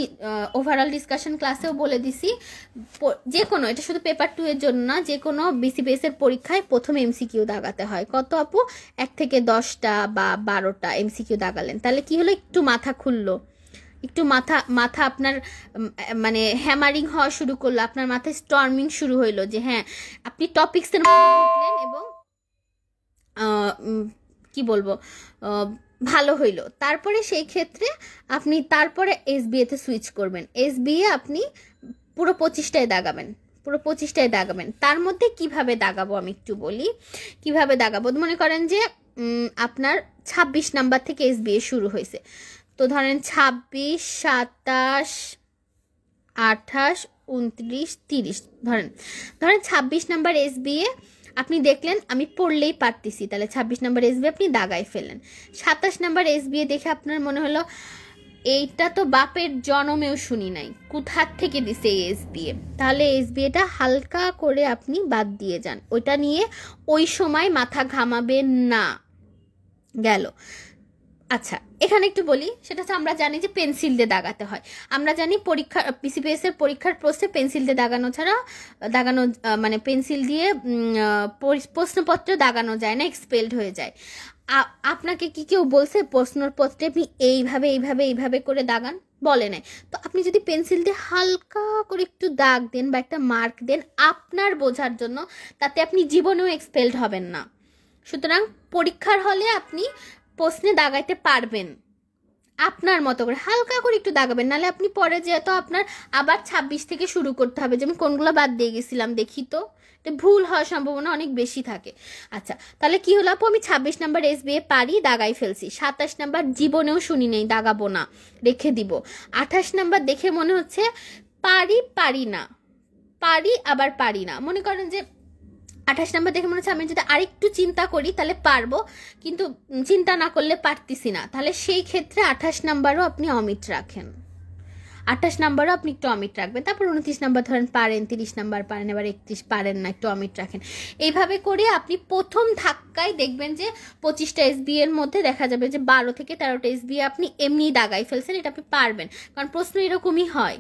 ওভারঅল ডিসকাশন ক্লাসেও বলে দিছি। যে কোনো, এটা শুধু পেপার 2 এর জন্য না, যে কোনো বিসিবিএস এর পরীক্ষায় প্রথম এমসিকিউ দাগাতে হয়। কত আপু? 1 থেকে 10টা বা 12টা এমসিকিউ দাগালেন, তাহলে কি হলো, একটু মাথা খুললো, একটু মাথা আপনার মানে হ্যামারিং হওয়া শুরু করলো, আপনার মাথায় স্টর্মিং শুরু হইলো যে হ্যাঁ আপনি টপিক্সের মধ্যে ঢুকলেন এবং কি বলবো ভালো হইলো। তারপরে সেই ক্ষেত্রে আপনি তারপরে এসবিএতে সুইচ করবেন। এসবিএ আপনি পুরো 25টায় দাগাবেন, পুরো 25টায় দাগাবেন। তার মধ্যে কিভাবে দাগাবো আমি একটু বলি, কিভাবে দাগাবো। মনে করেন যে আপনার 26 নাম্বার থেকে এসবিএ শুরু হয়েছে, তো ধরেন 26, 27, 28, 29, 30, ধরেন 26 নাম্বার এসবিএ আপনি দেখলেন আমি পড়লেই পারতেছি, তাহলে 26 নাম্বার এসবিএ আপনি দাগাই ফেললেন। 27 নাম্বার এসবিএ দেখে আপনার মনে হলো এইটা তো বাপের জনমেও শুনি নাই, কোথার থেকে দিছে এই এসবিএ, তাহলে এসবিএটা হালকা করে আপনি বাদ দিয়ে যান, ওইটা নিয়ে ওই সময় মাথা ঘামাবেন না। গেল। আচ্ছা, এখানে একটু বলি, সেটা হচ্ছে আমরা জানি যে পেন্সিল দিয়ে দাগাতে হয়। আমরা জানি পরীক্ষা পিসিপিএস এর পরীক্ষার প্রশ্নে পেন্সিল দিয়ে দাগানো ছাড়া মানে পেন্সিল দিয়ে প্রশ্নপত্র দাগানো যায় না, এক্সপেলড হয়ে যায়। আপনাকে কি কেউ বলছে প্রশ্নপত্রে আপনি এইভাবে করে দাগান? বলে নাই। তো আপনি যদি পেন্সিল দিয়ে হালকা করে একটু দাগ দেন বা একটা মার্ক দেন আপনার বোঝার জন্য, তাতে আপনি জীবনেও এক্সপেলড হবেন না। সুতরাং পরীক্ষার হলে আপনি প্রশ্নে দাগাইতে পারবেন, আপনার মতো করে হালকা করে একটু দাগাবেন, নাহলে আপনি পরে যেহেতু আপনার আবার 26 থেকে শুরু করতে হবে, যেমন কোনগুলো বাদ দিয়ে গেছিলাম দেখি তো, ভুল হওয়ার সম্ভাবনা অনেক বেশি থাকে। আচ্ছা, তাহলে কি হলো আপু, আমি 26 নাম্বার এসবিএ পারি, দাগাই ফেলছি। 27 নাম্বার জীবনেও শুনি নেই, দাগাবো না, রেখে দিব। 28 নাম্বার দেখে মনে হচ্ছে পারি না, পারি আবার পারি না। মনে করেন যে 28 নাম্বার দেখে মনে হচ্ছে আমি যদি আরেকটু চিন্তা করি তাহলে পারবো, কিন্তু চিন্তা না করলে পারতেছি না, তাহলে সেই ক্ষেত্রে 28 নাম্বারও আপনি অমিট রাখেন, 28 নাম্বারও আপনি একটু অমিট রাখবেন। তারপর 29 নাম্বার ধরেন পারেন, 30 নাম্বার পারেন, এবার 31 পারেন না, একটু অমিট রাখেন। এইভাবে করে আপনি প্রথম ধাক্কায় দেখবেন যে 25টা এসবিএ এর মধ্যে দেখা যাবে যে 12 থেকে 13টা এসবিএ আপনি এমনি দাগাই ফেলছেন, এটা আপনি পারবেন, কারণ প্রশ্ন এরকমই হয়।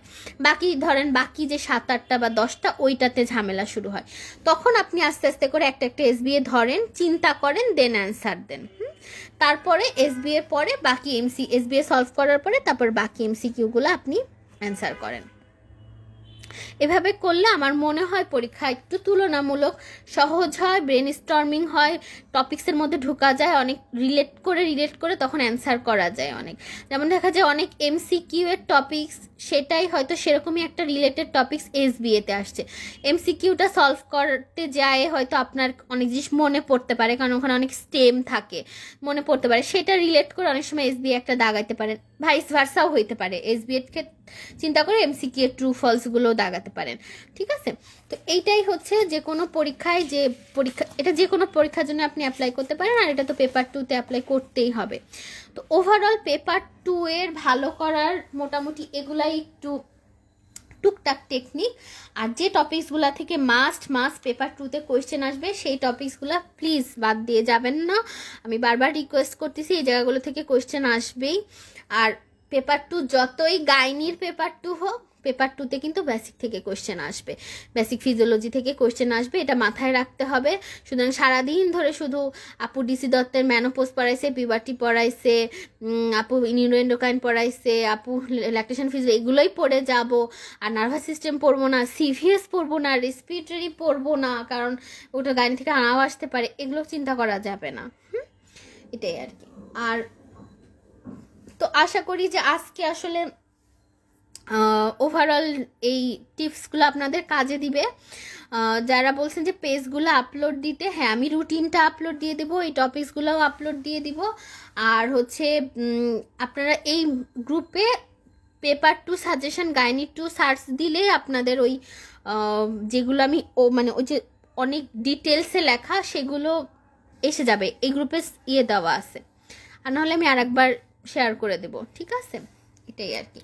বাকি যে 7-8টা বা 10টা ওইটাতে ঝামেলা শুরু হয়, তখন আপনি আস্তে আস্তে করে একটা এসবিএ ধরেন, চিন্তা করেন, দেন অ্যান্সার দেন। তারপরে এসবিএ পরে বাকি এসবিএ সলভ করার পরে তারপর বাকি এমসিকিউগুলো আপনি অ্যান্সার করেন। এভাবে করলে আমার মনে হয় পরীক্ষা একটু তুলনামূলক সহজ হয়, ব্রেন স্টর্মিং হয়, টপিক্সের মধ্যে ঢোকা যায়, অনেক রিলেট করে তখন অ্যান্সার করা যায় অনেক। যেমন দেখা যায় অনেক এমসিকিউ এর টপিক্স সেটাই হয়তো সেরকমই একটা রিলেটেড টপিক্স এসবিএতে আসছে, এমসিকিউটা সলভ করতে যায় হয়তো আপনার অনেক জিনিস মনে পড়তে পারে, কারণ ওখানে অনেক স্টেম থাকে, মনে পড়তে পারে, সেটা রিলেট করে অনেক সময় এসবিএ একটা দাগাইতে পারেন, ভাইস ভার্সাও হইতে পারে, এসবিএকে চিন্তা করে এমসিকিউ এর ট্রু ফলসগুলো দাগাতে পারেন। ঠিক আছে, তো এইটাই হচ্ছে যে কোনো পরীক্ষায় এটা যে কোনো পরীক্ষার জন্য আপনি অ্যাপ্লাই করতে পারেন, আর এটা তো পেপার 2তে অ্যাপ্লাই করতেই হবে। তো ওভারঅল পেপার 2 এর ভালো করার মোটামুটি এগুলাই একটু টুকটাক টেকনিক। আর যে টপিকসগুলো থেকে মাস্ট পেপার 2তে কোয়েশ্চেন আসবে সেই টপিকসগুলো প্লিজ বাদ দিয়ে যাবেন না, আমি বারবার রিকোয়েস্ট করতেছি, এই জায়গাগুলো থেকে কোয়েশ্চেন আসবেই। আর পেপার 2 যতই গাইনির পেপার 2 হোক, পেপার 2তে কিন্তু বেসিক থেকে কোয়েশ্চেন আসবে, বেসিক ফিজিওলজি থেকে কোয়েশ্চেন আসবে, এটা মাথায় রাখতে হবে। সুতরাং সারাদিন ধরে শুধু আপু ডিসি দত্তের ম্যানোপোজ পড়াইছে, পিউবার্টি পড়াইছে, আপু নিউরোএন্ডোক্রাইন পড়াইছে, আপু ল্যাকটেশন ফিজিও, এগুলোই পড়ে যাব, আর নার্ভাস সিস্টেম পড়বো না, সিভিএস পড়বো না, রেসপিরেটরি পড়বো না, কারণ ওটা গাইনি থেকে আনাও আসতে পারে, এগুলো চিন্তা করা যাবে না। এটাই আর কি। আর তো আশা করি যে আজকে আসলে ওভারঅল এই টিপসগুলো আপনাদের কাজে দিবে। যারা বলছেন যে পেজগুলো আপলোড দিতে, হ্যাঁ আমি রুটিনটা আপলোড দিয়ে দেবো, এই টপিকসগুলোও আপলোড দিয়ে দিব। আর হচ্ছে আপনারা এই গ্রুপে পেপার 2 সাজেশন গাইনি 2 সার্চ দিলে আপনাদের ওই যেগুলো আমি মানে ওই যে অনেক ডিটেলসে লেখা সেগুলো এসে যাবে, এই গ্রুপে দেওয়া আছে, আর নাহলে আমি আরেকবার শেয়ার করে দেব। ঠিক আছে, এটাই আর কি।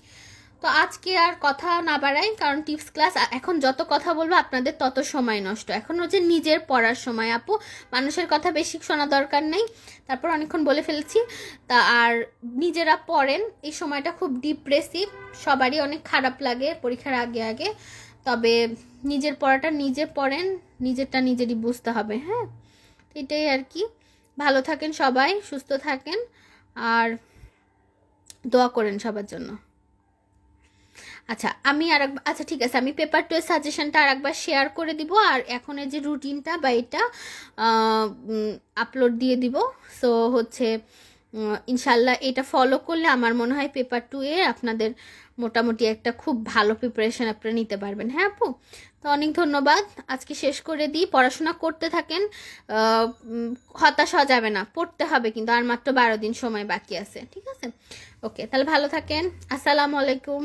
তো আজকে আর কথা না বাড়াই, কারণ টিপস ক্লাস এখন যত কথা বলবো আপনাদের তত সময় নষ্ট। এখন হচ্ছে নিজের পড়ার সময় আপু, মানুষের কথা বেশি শোনা দরকার নেই। তারপর অনেকক্ষণ বলে ফেলছি। তা আর নিজেরা পড়েন, এই সময়টা খুব ডিপ্রেসিভ, সবারই অনেক খারাপ লাগে পরীক্ষার আগে আগে। তবে নিজের পড়াটা নিজে পড়েন, নিজেরটা নিজেরই বুঝতে হবে। হ্যাঁ, এটাই আর কি। ভালো থাকেন সবাই, সুস্থ থাকেন, আর দোয়া করেন সবার জন্য। আচ্ছা আমি আচ্ছা ঠিক আছে, আমি পেপার 2 এর সাজেশনটা আরেকবার শেয়ার করে দিব, আর এখন এই যে রুটিনটা বা এটা আপলোড দিয়ে দিব। সো হচ্ছে ইনশাল্লাহ এটা ফলো করলে আমার মনে হয় পেপার 2 এ আপনাদের মোটামুটি একটা খুব ভালো প্রিপারেশন আপনারা নিতে পারবেন। হ্যাঁ আপু, তো অনেক ধন্যবাদ, আজকে শেষ করে দিই। পড়াশোনা করতে থাকেন, হতাশ হওয়া যাবে না, পড়তে হবে, কিন্তু আর মাত্র 12 দিন সময় বাকি আছে। ঠিক আছে, ওকে, তাহলে ভালো থাকেন। আসসালামু আলাইকুম।